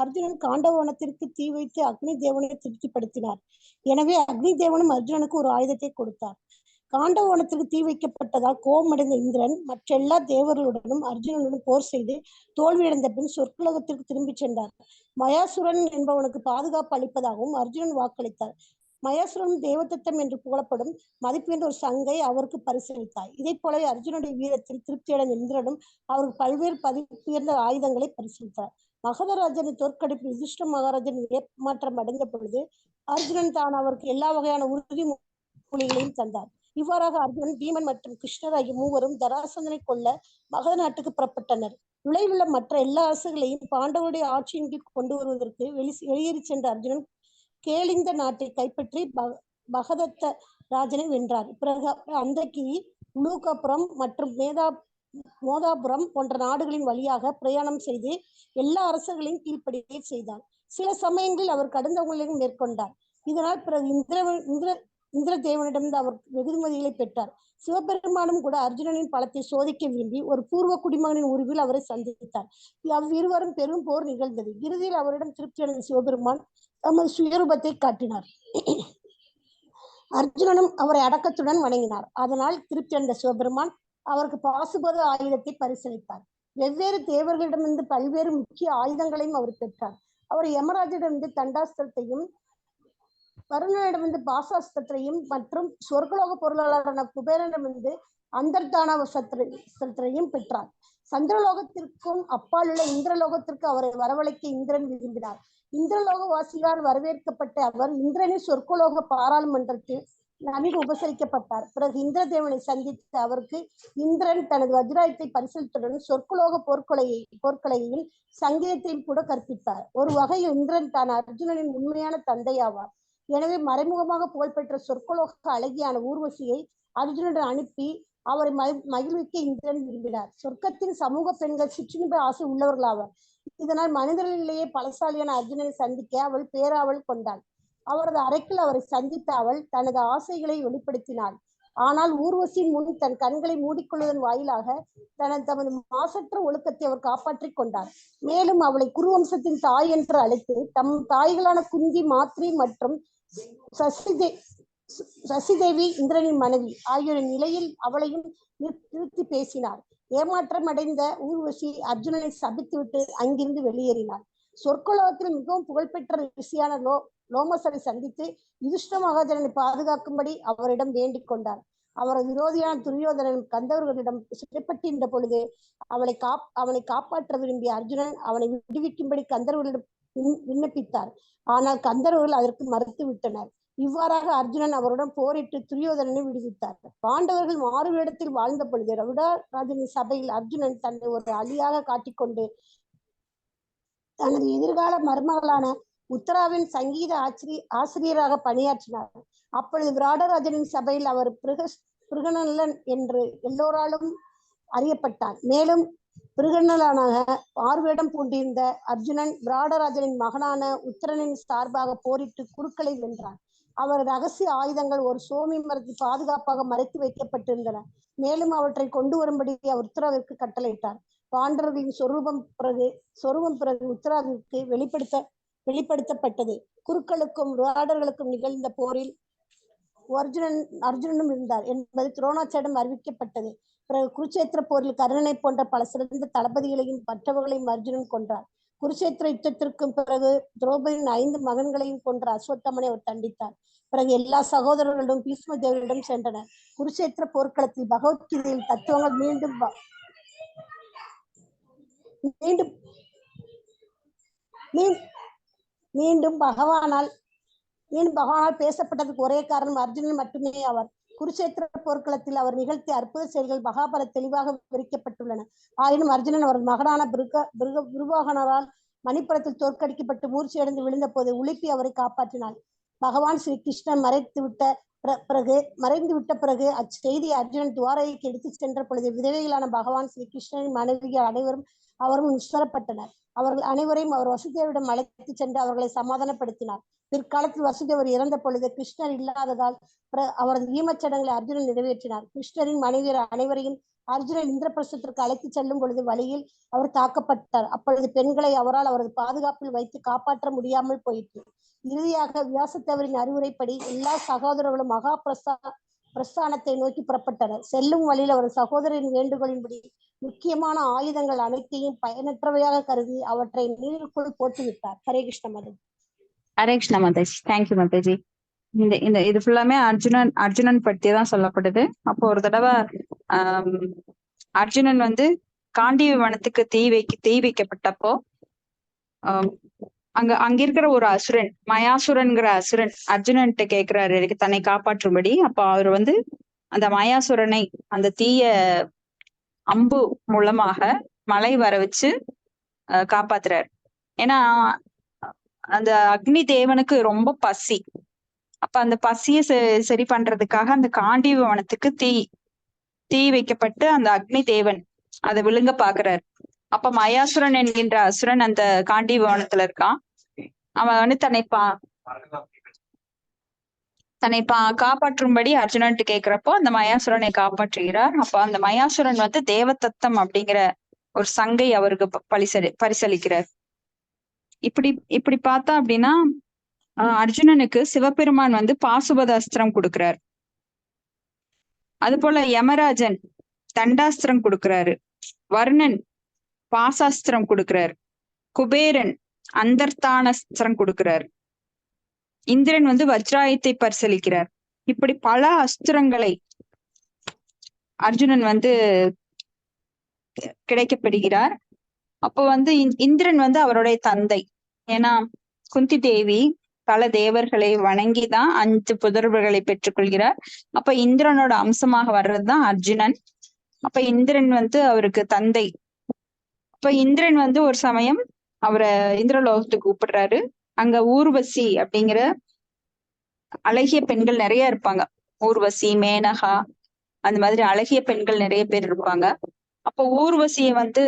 அர்ஜுனன் காண்டவனத்திற்கு தீ வைத்து அக்னி தேவனை திருப்திப்படுத்தினார். எனவே அக்னி தேவனும் அர்ஜுனனுக்கு ஒரு ஆயுதத்தை கொடுத்தார். காண்டவனத்திற்கு தீ வைக்கப்பட்டதால் கோபமடைந்த இந்திரன் மற்ற எல்லா தேவர்களுடனும் அர்ஜுனனுடன் போர் செய்து தோல்வியடைந்த பின் சொர்க்கலோகத்திற்கு திரும்பி சென்றார். மயாசுரன் என்பவனுக்கு பாதுகாப்பு அளிப்பதாகவும் அர்ஜுனன் வாக்களித்தார். மயாசுரன் தேவதத்தம் என்று புகழப்படும் மதிப்பு என்ற ஒரு சங்கை அவருக்கு பரிசளித்தார். இதை போலவே அர்ஜுனுடைய வீரத்தில் திருப்தியடைந்த இந்திரனும் அவருக்கு பல்வேறு உயர்ந்த ஆயுதங்களை பரிசளித்தார். மகதராஜனை தோற்கடிப்பு யுதிஷ்ட மகாராஜன் ஏமாற்றம் அடைந்த பொழுது அர்ஜுனன் தான் அவருக்கு எல்லா வகையான உறுதிமொழிகளையும் தந்தார். இவ்வாறாக அர்ஜுனன், பீமன் மற்றும் கிருஷ்ணர் ஆகிய மூவரும் ஜராசந்தனை கொல்ல மகத நாட்டுக்கு புறப்பட்டனர். உலகிலுள்ள மற்ற எல்லா அரசுகளையும் பாண்டவருடைய ஆட்சியின் கீழ் கொண்டு வருவதற்கு வெளியேறி சென்ற அர்ஜுனன் கேளிந்த நாட்டை கைப்பற்றி பகதத்த ராஜனை வென்றார். பிறகு அந்தகிரி, உலூகபுரம் மற்றும் மோதாபுரம் போன்ற நாடுகளின் வழியாக பிரயாணம் செய்து எல்லா அரசர்களையும் கீழ்ப்படிய செய்தார். சில சமயங்களில் அவர் கடுந்தவங்களையும் மேற்கொண்டார். இதனால் பிறகு இந்திர தேவனிடம் அவர் வெகுமதிகளை பெற்றார். சிவபெருமானும் கூட அர்ஜுனனின் பலத்தை சோதிக்க விரும்பி ஒரு பூர்வ குடிமகனின் உருவில் அவரை சந்தித்தார். அவ்விருவரும் பெரும் போர் நிகழ்ந்தது. இறுதியில் அவரிடம் திருப்தி அடைந்த சிவபெருமான் தமது சுயரூபத்தை காட்டினார். அர்ஜுனனும் அவரை அடக்கத்துடன் வணங்கினார். அதனால் திருப்தி அடைந்த சிவபெருமான் அவருக்கு பாசுபத ஆயுதத்தை பரிசளித்தார். வெவ்வேறு தேவர்களிடமிருந்து பல்வேறு முக்கிய ஆயுதங்களையும் அவர் பெற்றார். அவர் யமராஜிடமிருந்து தண்டாஸ்திரத்தையும், வருணனிடமிருந்து பாசாஸ்திரத்தையும் மற்றும் சொர்க்கலோக பொருளாளரான குபேரனிடமிருந்து அந்தர்தானவசத்தையும் பெற்றார். சந்திரலோகத்திற்கும் அப்பால் உள்ள இந்திரலோகத்திற்கு அவரை வரவழைக்க இந்திரன் விரும்பினார். இந்திரலோகவாசியால் வரவேற்கப்பட்ட அவர் இந்திரனின் சொர்க்கலோக பாராளுமன்றத்தில் நன்கு உபசரிக்கப்பட்டார். பிறகு இந்திரதேவனை சந்தித்த அவருக்கு இந்திரன் தனது வஜ்ராயத்தை பரிசீலித்துடன் சொர்க்கலோக போர்க்கலையில் சங்கீதத்தையும் கூட கற்பித்தார். ஒரு வகையில் இந்திரன் தான் அர்ஜுனனின் உண்மையான தந்தையாவார். எனவே மறைமுகமாக புகழ்பெற்ற சொர்க்கலோக அழகியான ஊர்வசியை அர்ஜுனன் அனுப்பி அவரை மகிழ்விக்க இந்திரன் விரும்பினார். சொர்க்கத்தின் சமூக பெண்கள் சிற்றின்ப ஆசை உள்ளவர்களாவர். இதனால் மனிதர்களிலேயே பலசாலியான அர்ஜுனனை சந்திக்க அவள் பேராவல் கொண்டாள். அவரது அறைக்குள் அவரை சந்தித்த அவள் தனது ஆசைகளை வெளிப்படுத்தினாள். ஆனால் ஊர்வசியின் முன் தன் கண்களை மூடிக்கொள்வதன் வாயிலாக தமது மாசற்ற ஒழுக்கத்தை அவர் காப்பாற்றிக் கொண்டார். மேலும் அவளை குருவம்சத்தின் தாய் என்று அழைத்து தம் தாய்களான குந்தி, மாத்ரி மற்றும் சசிதேவி இந்திரனின் மனைவி ஆகியோரின் நிலையில் அவளையும் நிறுத்தி பேசினார். ஏமாற்றம் அடைந்த ஊர்வசி அர்ஜுனனை சபித்துவிட்டு அங்கிருந்து வெளியேறினார். சொர்க்கலோகத்தில் மிகவும் புகழ்பெற்ற ரிஷியான லோமசரை சந்தித்து யுதிஷ்ட மகாஜனனை பாதுகாக்கும்படி அவரிடம் வேண்டிக் கொண்டார். அவரது விரோதியான துரியோதனன் கந்தவர்களிடம் சிறைப்பட்டிருந்த பொழுது அவனை காப்பாற்ற விரும்பிய அர்ஜுனன் அவனை விடுவிக்கும்படி கந்தர்வர்களிடம் விண்ணப்பித்தார். ஆனால் கந்தர்வர்கள் அதற்கு மறுத்து விட்டனர். இவ்வாறாக அர்ஜுனன் அவருடன் போரிட்டு துரியோதனனை விடுவித்தார். பாண்டவர்கள் மாறு வேடத்தில் வாழ்ந்த பொழுது ரவிடாராஜனின் சபையில் அர்ஜுனன் தன்னை ஒரு அலியாக காட்டிக்கொண்டு தனது எதிர்கால மருமகளான உத்தராவின் சங்கீத ஆசிரியராக பணியாற்றினார். அப்பொழுது விராடராஜனின் சபையில் அவர் பிருகநல்லன் என்று எல்லோராலும் அறியப்பட்டார். மேலும் பிருகநலனாக ஆர்வேடம் பூண்டிருந்த அர்ஜுனன் விராடராஜனின் மகனான உத்தரனின் சார்பாக போரிட்டு குருக்களை வென்றார். அவர் ரகசிய ஆயுதங்கள் ஒரு சோமி மரத்தில் பாதுகாப்பாக மறைத்து வைக்கப்பட்டிருந்தன. மேலும் அவற்றை கொண்டு வரும்படி அவர் உத்தராவிற்கு கட்டளையிட்டார். பாண்டவர்களின் சொரூபம் பிறகு உத்தராவிற்கு வெளிப்படுத்தப்பட்டது. குருக்களுக்கும் விராடர்களுக்கும் நிகழ்ந்த போரில் அர்ஜுனனும் இருந்தார் என்பது துரோணாச்சாரியிடம் அறிவிக்கப்பட்டது. பிறகு குருச்சேத்திர போரில் கர்ணனை போன்ற பல சிறந்த தளபதிகளையும் மற்றவர்களையும் அர்ஜுனன் கொன்றார். குருச்சேத்திர யுத்தத்திற்கும் பிறகு திரௌபதியின் 5 மகன்களையும் கொன்ற அஸ்வத்தமனை அவர் தண்டித்தார். பிறகு எல்லா சகோதரர்களும் பீஷ்ம தேவரிடம் சென்றனர். குருச்சேத்திர போர்க்களத்தில் பகவத்கீதையின் தத்துவங்கள் மீண்டும் பகவானால் பேசப்பட்டதுக்கு ஒரே காரணம் அர்ஜுனன் மட்டுமே ஆவார். குருச்சேத்திர போர்க்களத்தில் அவர் நிகழ்த்திய அற்புத செயல்கள் மகாபாரத தெளிவாக விவரிக்கப்பட்டுள்ளன. ஆயினும் அர்ஜுனன் அவரது மகனான பிருவாகனரால் மணிப்புரத்தில் தோற்கடிக்கப்பட்டு மூர்ச்சியடைந்து விழுந்த போது உலுப்பி அவரை காப்பாற்றினார். பகவான் ஸ்ரீ கிருஷ்ணன் மறைந்துவிட்ட பிறகு அச்செய்தியை அர்ஜுனன் துவாரகைக்கு எடுத்து சென்ற பொழுது விதவைகளான பகவான் ஸ்ரீ கிருஷ்ணனின் மனைவிகள் அனைவரும் அவரும் நிஸ்வரப்பட்டனர். அவர்கள் அனைவரையும் அவர் வசுதேவரிடம் அழைத்து சென்று அவர்களை சமாதானப்படுத்தினார். பிற்காலத்தில் வசுதேவர் இறந்த பொழுது கிருஷ்ணர் இல்லாததால் அவரது ஈமச்சடங்களை அர்ஜுனன் நிறைவேற்றினார். கிருஷ்ணரின் மனைவியர் அனைவரையும் அர்ஜுனன் இந்திரபிரஸ்தத்திற்கு அழைத்து செல்லும் பொழுது வழியில் அவர் தாக்கப்பட்டார். அப்பொழுது பெண்களை அவரால் அவரது பாதுகாப்பில் வைத்து காப்பாற்ற முடியாமல் போயிற்று. இறுதியாக வியாசத்தேவரின் அறிவுரைப்படி எல்லா சகோதரர்களும் மகா பிரஸ்தானத்தை நோக்கி புறப்பட்டனர். செல்லும் வழியில் அவர் சகோதரின் வேண்டுகோளின்படி முக்கியமான ஆயுதங்கள் அனைத்தையும் பயனற்றவையாக கருதி அவற்றை நீருக்குள் போட்டுவிட்டார். ஹரே கிருஷ்ண மாதாஜி. ஹரே கிருஷ்ண மாதாஜி. தேங்க்யூ மாதாஜி. இது ஃபுல்லாமே அர்ஜுனன் பற்றி தான் சொல்லப்படுது. அப்போ ஒரு தடவை அர்ஜுனன் வந்து காண்டீவ வனத்துக்கு தீ வைக்கப்பட்டப்போ அங்க இருக்கிற ஒரு அசுரன், மயாசுரன்கிற அசுரன் அர்ஜுனன்ட்ட கேட்கிறாரு எனக்கு தன்னை காப்பாற்றும்படி. அப்போ அவர் வந்து அந்த மயாசுரனை அந்த தீய அம்பு மூலமாக மழை வர வச்சு காப்பாத்துறாரு. ஏன்னா அந்த அக்னி தேவனுக்கு ரொம்ப பசி. அப்ப அந்த பசியை சரி பண்றதுக்காக அந்த காண்டீவ வனத்துக்கு தீ வைக்கப்பட்டு அந்த அக்னி தேவன் அதை விழுங்க பாக்குறாரு. அப்ப மயாசுரன் என்கின்ற அசுரன் அந்த காண்டீவ வனத்துல இருக்கான். அவன் வந்து தன்னை காப்பாற்றும்படி அர்ஜுனன்ட்டு கேட்கிறப்போ அந்த மயாசுரனை காப்பாற்றுகிறார். அப்ப அந்த மயாசுரன் வந்து தேவதத்தம் அப்படிங்கிற ஒரு சங்கை அவருக்கு பரிசளிக்கிறார். இப்படி பார்த்தா அப்படின்னா அர்ஜுனனுக்கு சிவபெருமான் வந்து பாசுபத அஸ்திரம் கொடுக்கிறார். அது போல யமராஜன் தண்டாஸ்திரம் கொடுக்கிறாரு. வர்ணன் பாசாஸ்திரம் கொடுக்கிறார். குபேரன் அந்தர்தானஸ்திரம் கொடுக்கிறார். இந்திரன் வந்து வஜ்ராயத்தை பரிசளிக்கிறார். இப்படி பல அஸ்திரங்களை அர்ஜுனன் வந்து கிடைக்கப்படுகிறார். அப்போ வந்து இந்திரன் வந்து அவருடைய தந்தை. ஏன்னா குந்தி தேவி பல தேவர்களை வணங்கிதான் 5 புதல்வர்களை பெற்றுக்கொள்கிறார். அப்ப இந்திரனோட அம்சமாக வர்றதுதான் அர்ஜுனன். அப்ப இந்திரன் வந்து அவருக்கு தந்தை. அப்ப இந்திரன் வந்து ஒரு சமயம் அவரை இந்திரலோகத்துக்கு கூப்பிடுறாரு. அங்க ஊர்வசி அப்படிங்கிற அழகிய பெண்கள் நிறைய இருப்பாங்க. ஊர்வசி, மேனகா, அந்த மாதிரி அழகிய பெண்கள் நிறைய பேர் இருப்பாங்க. அப்போ ஊர்வசியை வந்து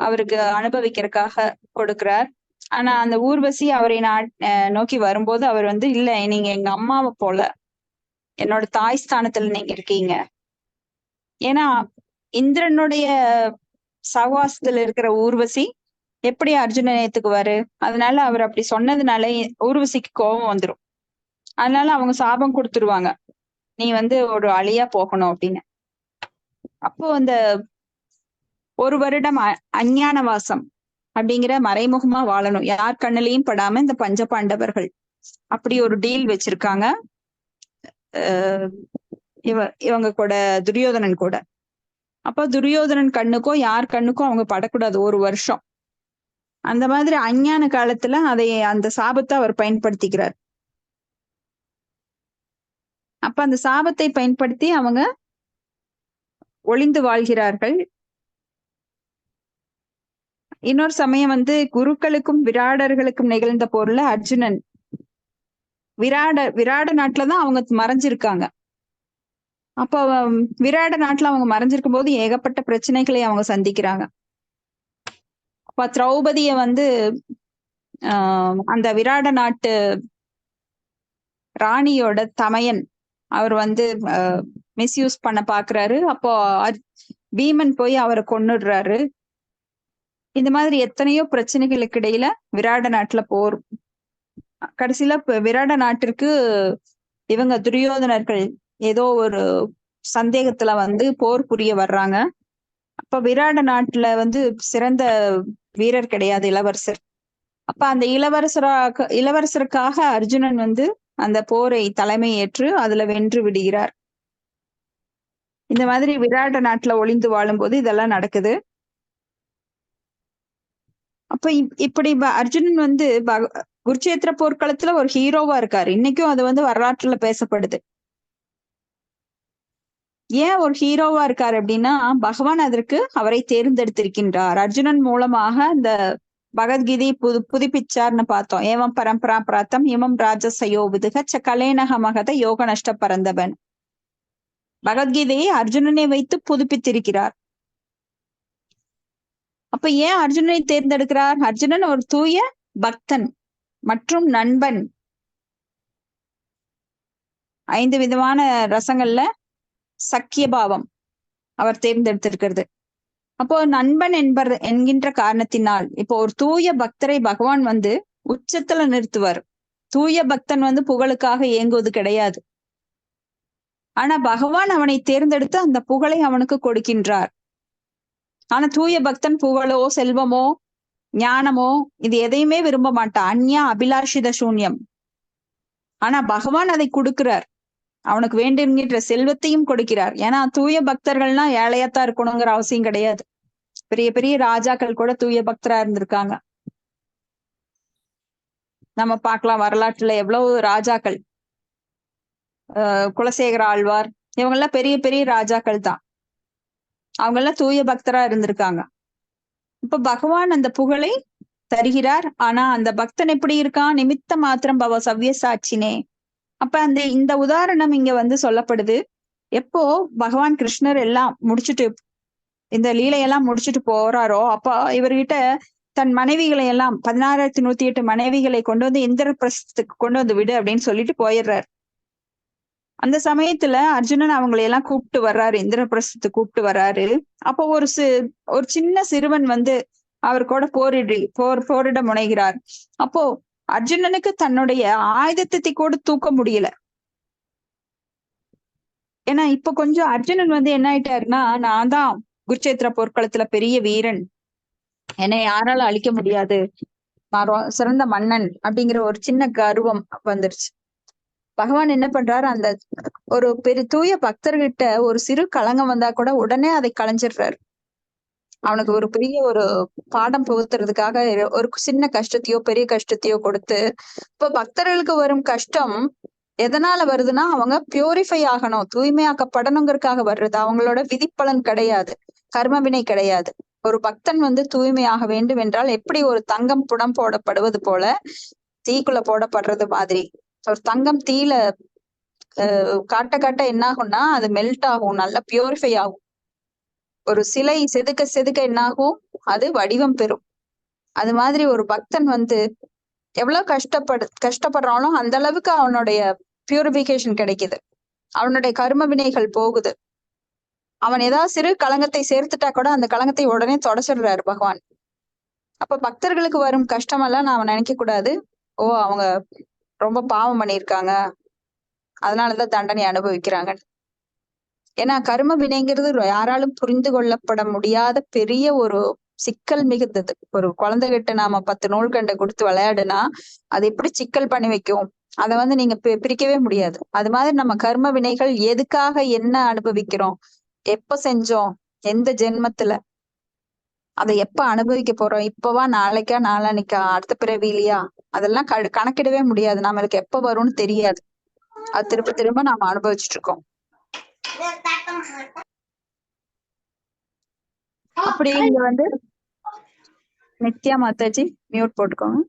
அவருக்கு அனுபவிக்கிறதுக்காக கொடுக்கிறார். ஆனா அந்த ஊர்வசி அவரை நோக்கி வரும்போது அவர் வந்து, இல்ல, நீங்க எங்க அம்மாவை போல, என்னோட தாய் ஸ்தானத்துல நீங்க இருக்கீங்க. ஏன்னா இந்திரனுடைய சகவாசத்துல இருக்கிற ஊர்வசி எப்படி அர்ஜுனன் ஏத்துக்குவாரு? அதனால அவர் அப்படி சொன்னதுனால ஊர்வசிக்கு கோபம் வந்துரும். அதனால அவங்க சாபம் கொடுத்துருவாங்க, நீ வந்து ஒரு அழியா போகணும் அப்படின்னு. அப்போ அந்த 1 வருடம் அஞ்ஞான வாசம் அப்படிங்கிற மறைமுகமா வாழணும், யார் கண்ணிலையும் படாம இந்த பஞ்ச பாண்டவர்கள் அப்படி ஒரு டீல் வச்சிருக்காங்க இவங்க கூட, துரியோதனன் கூட. அப்போ துரியோதனன் கண்ணுக்கோ யார் கண்ணுக்கோ அவங்க படக்கூடாது 1 வருஷம். அந்த மாதிரி அஞ்ஞான காலத்துல அந்த சாபத்தை அவர் பயன்படுத்திக்கிறார். அப்ப அந்த சாபத்தை பயன்படுத்தி அவங்க ஒளிந்து வாழ்கிறார்கள். இன்னொரு சமயம் வந்து குருக்களுக்கும் விராடர்களுக்கும் நிகழ்ந்த போர்ல அர்ஜுனன் விராட நாட்டுலதான் அவங்க மறைஞ்சிருக்காங்க. அப்போ விராட நாட்டுல அவங்க மறைஞ்சிருக்கும் போது ஏகப்பட்ட பிரச்சனைகளை அவங்க சந்திக்கிறாங்க. அப்ப திரௌபதிய வந்து அந்த விராட நாட்டு ராணியோட தமையன் அவர் வந்து மிஸ்யூஸ் பண்ண பாக்குறாரு. அப்போ பீமன் போய் அவரை கொன்னுடுறாரு. இந்த மாதிரி எத்தனையோ பிரச்சனைகளுக்கு இடையில விராட நாட்டுல போர். கடைசியில விராட நாட்டிற்கு இவங்க துரியோதனர்கள் ஏதோ ஒரு சந்தேகத்துல வந்து போர் புரிய வர்றாங்க. அப்ப விராட நாட்டுல வந்து சிறந்த வீரர் கிடையாது, இளவரசர். அப்ப அந்த இளவரசருக்காக அர்ஜுனன் வந்து அந்த போரை தலைமை ஏற்று அதுல வென்று விடுகிறார். இந்த மாதிரி விராட நாட்டுல ஒளிந்து வாழும்போது இதெல்லாம் நடக்குது. அப்ப இப்படி அர்ஜுனன் வந்து குருட்சேத்திர போர்க்களத்துல ஒரு ஹீரோவா இருக்காரு. இன்னைக்கும் அது வந்து வரலாற்றுல பேசப்படுது. ஏன் ஒரு ஹீரோவா இருக்காரு அப்படின்னா, பகவான் அதற்கு அவரை தேர்ந்தெடுத்திருக்கின்றார். அர்ஜுனன் மூலமாக இந்த பகவத்கீதை புதுப்பிச்சார்னு பார்த்தோம். ஏவம் பரம்பரா பிராத்தம் இமம் ராஜசயோ விதுக ச கலேனக மகத யோக நஷ்ட பரந்தவன். பகவத்கீதையை அர்ஜுனனை வைத்து புதுப்பித்திருக்கிறார். அப்ப ஏன் அர்ஜுனனை தேர்ந்தெடுக்கிறார்? அர்ஜுனன் ஒரு தூய பக்தன் மற்றும் நண்பன். 5 விதமான ரசங்கள்ல சக்கிய பாவம் அவர் தேர்ந்தெடுத்திருக்கிறது. அப்போ நண்பன் என்கின்ற காரணத்தினால் இப்போ ஒரு தூய பக்தரை பகவான் வந்து உச்சத்துல நிறுத்துவார். தூய பக்தன் வந்து புகழுக்காக ஏங்குவது கிடையாது. ஆனா பகவான் அவனை தேர்ந்தெடுத்து அந்த புகழை அவனுக்கு கொடுக்கின்றார். ஆனா தூய பக்தன் புகழோ செல்வமோ ஞானமோ இது எதையுமே விரும்ப மாட்டான். அந்யா அபிலாஷித சூன்யம். ஆனா பகவான் அதை கொடுக்கிறார். அவனுக்கு வேண்டுங்கிற செல்வத்தையும் கொடுக்கிறார். ஏன்னா தூய பக்தர்கள்னா ஏழையாத்தான் இருக்கணுங்கிற அவசியம் கிடையாது. பெரிய பெரிய ராஜாக்கள் கூட தூய பக்தரா இருந்திருக்காங்க. நம்ம பார்க்கலாம் வரலாற்றுல எவ்வளவு ராஜாக்கள், குலசேகர ஆழ்வார், இவங்கெல்லாம் பெரிய பெரிய ராஜாக்கள் தான். அவங்க எல்லாம் தூய பக்தரா இருந்திருக்காங்க. இப்ப பகவான் அந்த புகழை தருகிறார். ஆனா அந்த பக்தன் எப்படி இருக்கான்? நிமித்த மாத்திரம் பவ சவ்ய சாட்சினே. அப்ப இந்த உதாரணம் இங்க வந்து சொல்லப்படுது. எப்போ பகவான் கிருஷ்ணர் எல்லாம் முடிச்சுட்டு இந்த லீலையெல்லாம் முடிச்சுட்டு போறாரோ, அப்ப இவர்கிட்ட தன் மனைவிகளை எல்லாம் 16,108 மனைவிகளை கொண்டு வந்து இந்திரபிரஸ்தத்துக்கு கொண்டு வந்து விடு அப்படின்னு சொல்லிட்டு போயிடுறாரு. அந்த சமயத்துல அர்ஜுனன் அவங்களை எல்லாம் கூப்பிட்டு வர்றாரு, இந்திரபிரஸ்தத்துக்கு கூப்பிட்டு வர்றாரு. அப்போ ஒரு சின்ன சிறுவன் வந்து அவர் கூட போரிட முனைகிறார். அப்போ அர்ஜுனனுக்கு தன்னுடைய ஆயுதத்தை கூட தூக்க முடியல. ஏன்னா இப்ப கொஞ்சம் அர்ஜுனன் வந்து என்ன ஆயிட்டாருன்னா, நான் தான் குருட்சேத்திர போர்க்களத்துல பெரிய வீரன், என்னை யாராலும் அழிக்க முடியாது, நான் சிறந்த மன்னன் அப்படிங்கிற ஒரு சின்ன கர்வம் வந்துருச்சு. பகவான் என்ன பண்றாரு, அந்த ஒரு தூய பக்தர்கிட்ட ஒரு சிறு களங்கம் வந்தா கூட உடனே அதை களைஞ்சிடுறாரு. அவனுக்கு ஒரு பெரிய ஒரு பாடம் புகுத்துறதுக்காக ஒரு சின்ன கஷ்டத்தையோ பெரிய கஷ்டத்தையோ கொடுத்து, இப்ப பக்தர்களுக்கு வரும் கஷ்டம் எதனால வருதுன்னா அவங்க பியூரிஃபை ஆகணும், தூய்மையாக்கப்படணுங்கிறதுக்காக வர்றது. அவங்களோட விதிப்பலன் கிடையாது, கர்ம வினை கிடையாது. ஒரு பக்தன் தூய்மையாக வேண்டும் என்றால் எப்படி ஒரு தங்கம் புடம் போடப்படுவது போல தீக்குள்ள போடப்படுறது மாதிரி, ஒரு தங்கம் தீல காட்ட காட்ட என்ன ஆகும்னா அது மெல்ட் ஆகும், நல்லா பியூரிஃபை ஆகும். ஒரு சிலை செதுக்க செதுக்க என்ன ஆகும், அது வடிவம் பெறும். அது மாதிரி ஒரு பக்தன் எவ்வளவு கஷ்டப்படுறானோ அந்த அளவுக்கு அவனுடைய பியூரிபிகேஷன் கிடைக்குது, அவனுடைய கர்ம வினைகள் போகுது. அவன் ஏதாவது சிறு களங்கத்தை சேர்த்துட்டா கூட அந்த களங்கத்தை உடனே தொடச்சிடுறாரு பகவான். அப்ப பக்தர்களுக்கு வரும் கஷ்டமெல்லாம் நாம நினைக்க கூடாது, ஓ அவங்க ரொம்ப பாவம் பண்ணியிருக்காங்க அதனாலதான் தண்டனை அனுபவிக்கிறாங்க. ஏன்னா கர்ம வினைங்கிறது யாராலும் புரிந்து கொள்ளப்பட முடியாத பெரிய ஒரு சிக்கல் மிகுந்தது. ஒரு குழந்தைகிட்ட நாம 10 நூல்கண்டை கொடுத்து விளையாடுனா அது எப்படி சிக்கல் பண்ணி வைக்கும், அதை நீங்க பிரிக்கவே முடியாது. அது மாதிரி நம்ம கர்ம வினைகள் எதுக்காக என்ன அனுபவிக்கிறோம், எப்ப செஞ்சோம், எந்த ஜென்மத்துல, அதை எப்ப அனுபவிக்க போறோம், இப்பவா நாளைக்கா நாளானிக்கா அடுத்த பிறவிலையா, அதெல்லாம் கணக்கிடவே முடியாது. நம்மளுக்கு எப்ப வரும்னு தெரியாது. அது திரும்ப திரும்ப நாம அனுபவிச்சுட்டு இருக்கோம். அப்படி இங்க நித்யா மாதாஜி மியூட் போட்டுக்கோங்க.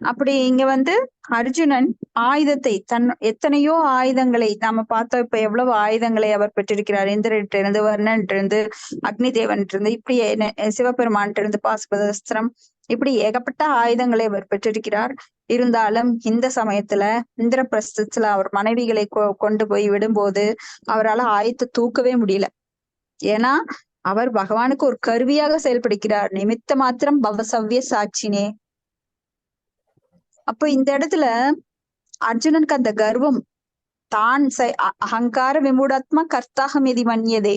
அப்படி இங்க அர்ஜுனன் ஆயுதத்தை எத்தனையோ ஆயுதங்களை நாம பார்த்தோம். இப்ப எவ்வளவு ஆயுதங்களை அவர் பெற்றிருக்கிறார், இந்திரன்ட்டு இருந்து, வர்ணன்ட்டு இருந்து, அக்னி தேவன்ட்டு இருந்து, இப்படி சிவபெருமான்ட்டு இருந்து பாசுபதஸ்திரம், இப்படி ஏகப்பட்ட ஆயுதங்களை அவர் பெற்றிருக்கிறார். இருந்தாலும் இந்த சமயத்துல இந்திரபிரஸ்தத்துல அவர் மனைவிகளை கொண்டு போய் விடும்போது அவரால் ஆயத்தை தூக்கவே முடியல. ஏன்னா அவர் பகவானுக்கு ஒரு கருவியாக செயல்படுகிறார். நிமித்த மாத்திரம் பவசவ்ய சாட்சினே. அப்ப இந்த இடத்துல அர்ஜுனனுக்கு அந்த கர்வம், தான் அகங்கார விமூடாத்மா கர்த்தாகம் எதி மன்யதே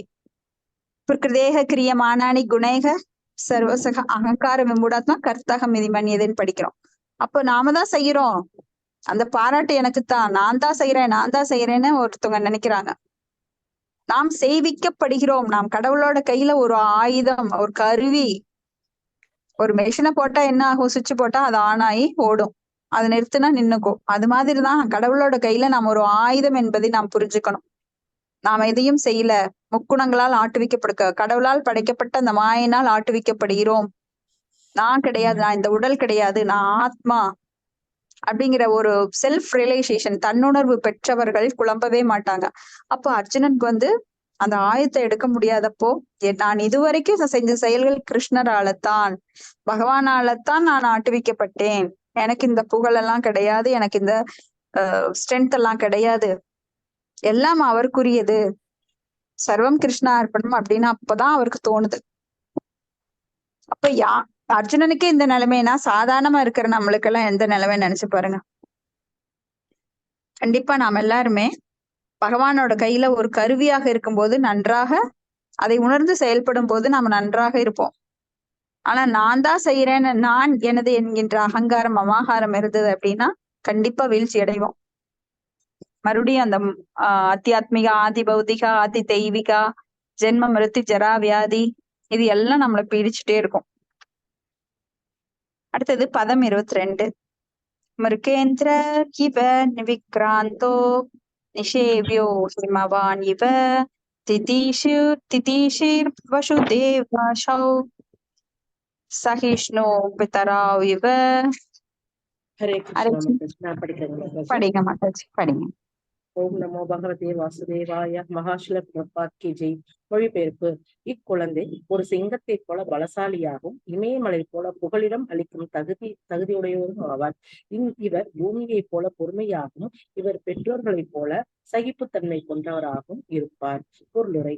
பிரகிருதேக கிரியமானானி குணேக சர்வசக அகங்கார விமூடாத்மா கர்த்தாகம் எதி மன்யதேன்னு படிக்கிறோம். அப்ப நாம தான் செய்யறோம், அந்த பாராட்டு எனக்குத்தான், நான் தான் செய்யறேன்னு ஒருத்தவங்க நினைக்கிறாங்க. நாம் செய்விக்கப்படுகிறோம், நாம் கடவுளோட கையில ஒரு ஆயுதம், ஒரு கருவி. ஒரு மெஷினை போட்டா என்ன ஆகும், சுவிட்ச் போட்டா அது ஆன் ஆகி ஓடும், அது நிறுத்தினா நின்னுக்கும். அது மாதிரிதான் கடவுளோட கையில நாம் ஒரு ஆயுதம் என்பதை நாம் புரிஞ்சுக்கணும். நாம எதையும் செய்யல, முக்குணங்களால் ஆட்டுவிக்கப்படுக, கடவுளால் படைக்கப்பட்ட அந்த மாயினால் ஆட்டுவிக்கப்படுகிறோம். நான் கிடையாது, நான் இந்த உடல் கிடையாது, நான் ஆத்மா அப்படிங்கிற ஒரு செல்ஃப் ரியலைசேஷன், தன்னுணர்வு பெற்றவர்கள் குழம்பவே மாட்டாங்க. அப்போ அர்ஜுனனுக்கு அந்த ஆயத்தை எடுக்க முடியாதப்போ, நான் இதுவரைக்கும் செஞ்ச செயல்கள் கிருஷ்ணராலத்தான், பகவானாலத்தான் நான் ஆட்டுவிக்கப்பட்டேன், எனக்கு இந்த புகழெல்லாம் கிடையாது, எனக்கு இந்த ஸ்ட்ரென்த் எல்லாம் கிடையாது, எல்லாம் அவருக்குரியது, சர்வம் கிருஷ்ணா அர்ப்பணம் அப்படின்னு அப்பதான் அவருக்கு தோணுது. அப்ப அர்ஜுனனுக்கே இந்த நிலைமைனா சாதாரணமா இருக்கிற நம்மளுக்கு எல்லாம் எந்த நிலைமை நினைச்சு பாருங்க. கண்டிப்பா நாம் எல்லாருமே பகவானோட கையில ஒரு கருவியாக இருக்கும்போது நன்றாக அதை உணர்ந்து செயல்படும் போது நாம நன்றாக இருப்போம். ஆனா நான் தான் செய்யறேன்னு, நான் எனது என்கின்ற அகங்காரம் அமாகாரம் இருந்தது அப்படின்னா கண்டிப்பா வீழ்ச்சி அடைவோம். மறுபடியும் அந்த அத்தியாத்மிகா, ஆதி பௌதிகா, ஆதி தெய்வீகா, ஜென்ம மிருத்தி, ஜரா வியாதி, இது எல்லாம் நம்மளை பீடிச்சுட்டே இருக்கும். அடுத்தது பதம் 22. மிருகேந்திர இவ நிவிக்ராந்தோ நிஷேவ்யோ ஹிமவான் இவ திதீஷிர் வசுதேவாசௌ சகிஷ்ணு பிதராவ் இவ. ஹரே கிருஷ்ணா. படிங்க மாதாஜி, படிங்க. ஓம் நமோ பகவதே வாசுதேவாய. மகாஷ்ல பிரபாத் கி ஜெய். மொழிபெயர்ப்பு. இக்குழந்தை ஒரு சிங்கத்தை போல பலசாலியாகவும் இமயமலை போல புகலிடம் அளிக்கும் தகுதியுடையவரும் ஆவார். இவர் பூமியை போல பொறுமையாகவும் இவர் பெற்றோர்களைப் போல சகிப்புத்தன்மை கொண்டவராகவும் இருப்பார். பொருளுரை.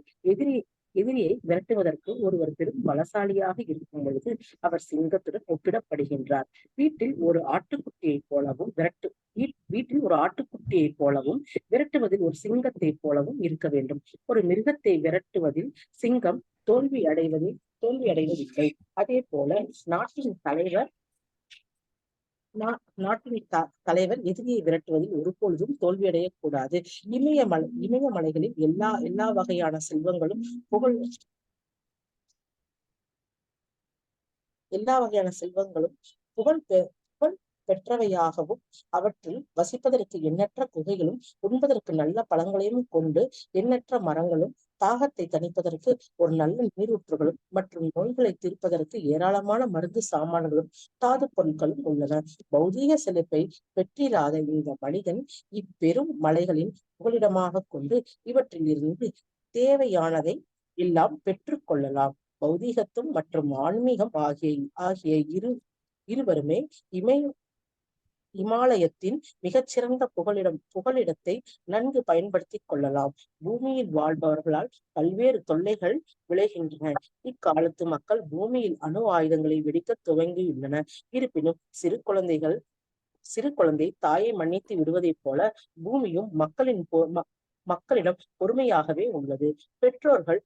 எதிரியை விரட்டுவதற்கு ஒருவர் பெரும் பலசாலியாக இருக்கும் பொழுது அவர் சிங்கத்துடன் ஒப்பிடப்படுகின்றார். வீட்டில் ஒரு ஆட்டுக்குட்டியை போலவும் விரட்டுவதில் ஒரு சிங்கத்தை போலவும் இருக்க வேண்டும். ஒரு மிருகத்தை விரட்டுவதில் சிங்கம் தோல்வி அடைவதில்லை. அதே போல நாட்டின் தலைவர் எதிரியை விரட்டுவதில் ஒருபொழுதும் தோல்வியடையக்கூடாது. இமயமலைகளில் எல்லா வகையான செல்வங்களும் எல்லா வகையான செல்வங்களும் புகழ் பெற்றவையாகவும் அவற்றில் வசிப்பதற்கு எண்ணற்ற குகைகளும் உண்பதற்கு நல்ல பழங்களையும் கொண்டு எண்ணற்ற மரங்களும் தாகத்தை தணிப்பதற்கு ஒரு நல்ல நீரூற்றுகளும் மற்றும் நோய்களை தீர்ப்பதற்கு ஏராளமான மருந்து சாமான்களும் தாது பொருட்களும் உள்ளன. பௌதீக செழிப்பை பெற்றிராத இந்த மனிதன் இப்பெரும் மலைகளின் புகலிடமாக கொண்டு இவற்றில் இருந்து தேவையானதை எல்லாம் பெற்று கொள்ளலாம். பௌதீகத்துவம் மற்றும் ஆன்மீகம் ஆகிய இருவருமே இமாலயத்தின் மிகச்சிறந்த புகலிடத்தை நன்கு பயன்படுத்திக் கொள்ளலாம். பூமியில் வாழ்பவர்களால் பல்வேறு தொல்லைகள் விளைகின்றன. இக்காலத்து மக்கள் பூமியில் அணு ஆயுதங்களை வெடிக்க துவங்கியுள்ளன. இருப்பினும் சிறு குழந்தை தாயை மன்னித்து விடுவதைப் போல பூமியும் மக்களிடம் பொறுமையாகவே உள்ளது. பெற்றோர்கள்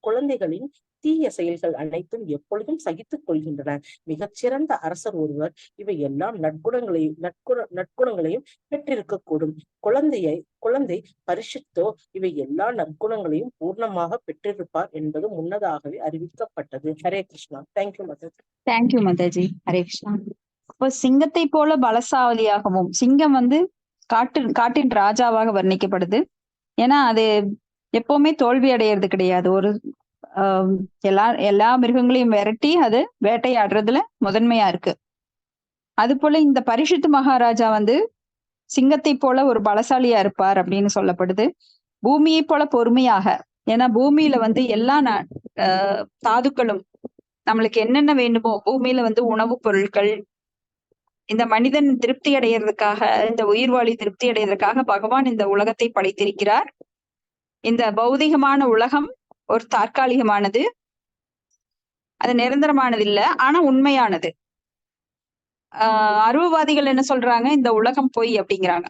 குழந்தைகளின் தீய செயல்கள் அனைத்தும் எப்பொழுதும் சகித்துக் கொள்கின்றன. மிகச்சிறந்த அரசர் ஒருவர் இவை எல்லாம் நற்குணங்களையும் பெற்றிருக்கக்கூடும். குழந்தை பரிசுத்தோ இவை எல்லா நற்குணங்களையும் பூர்ணமாக பெற்றிருப்பார் என்பது முன்னதாகவே அறிவிக்கப்பட்டது. Hare Krishna. Thank you mother. Thank you மதாஜி. ஹரே கிருஷ்ணா. இப்போ சிங்கத்தை போல பலசாலியாகவும், சிங்கம் காட்டின் ராஜாவாக வர்ணிக்கப்படுது. ஏன்னா அது எப்பவுமே தோல்வி அடையிறது கிடையாது. ஒரு எல்லா மிருகங்களையும் விரட்டி அது வேட்டையாடுறதுல முதன்மையா இருக்கு. அது போல இந்த பரிசுத்த மகாராஜா சிங்கத்தை போல ஒரு பலசாலியா இருப்பார் அப்படின்னு சொல்லப்படுது. பூமியை போல பொறுமையாக, ஏன்னா பூமியில எல்லா தாதுக்களும் நம்மளுக்கு என்னென்ன வேண்டுமோ, பூமியில உணவுப் பொருட்கள், இந்த மனிதன் திருப்தி அடைகிறதுக்காக, இந்த உயிர்வாழி திருப்தி அடைகிறதுக்காக பகவான் இந்த உலகத்தை படைத்திருக்கிறார். இந்த பௌதிகமான உலகம் ஒரு தற்காலிகமானது, அது நிரந்தரமானது இல்ல, ஆனா உண்மையானது. அருவவாதிகள் என்ன சொல்றாங்க? இந்த உலகம் பொய் அப்படிங்கிறாங்க.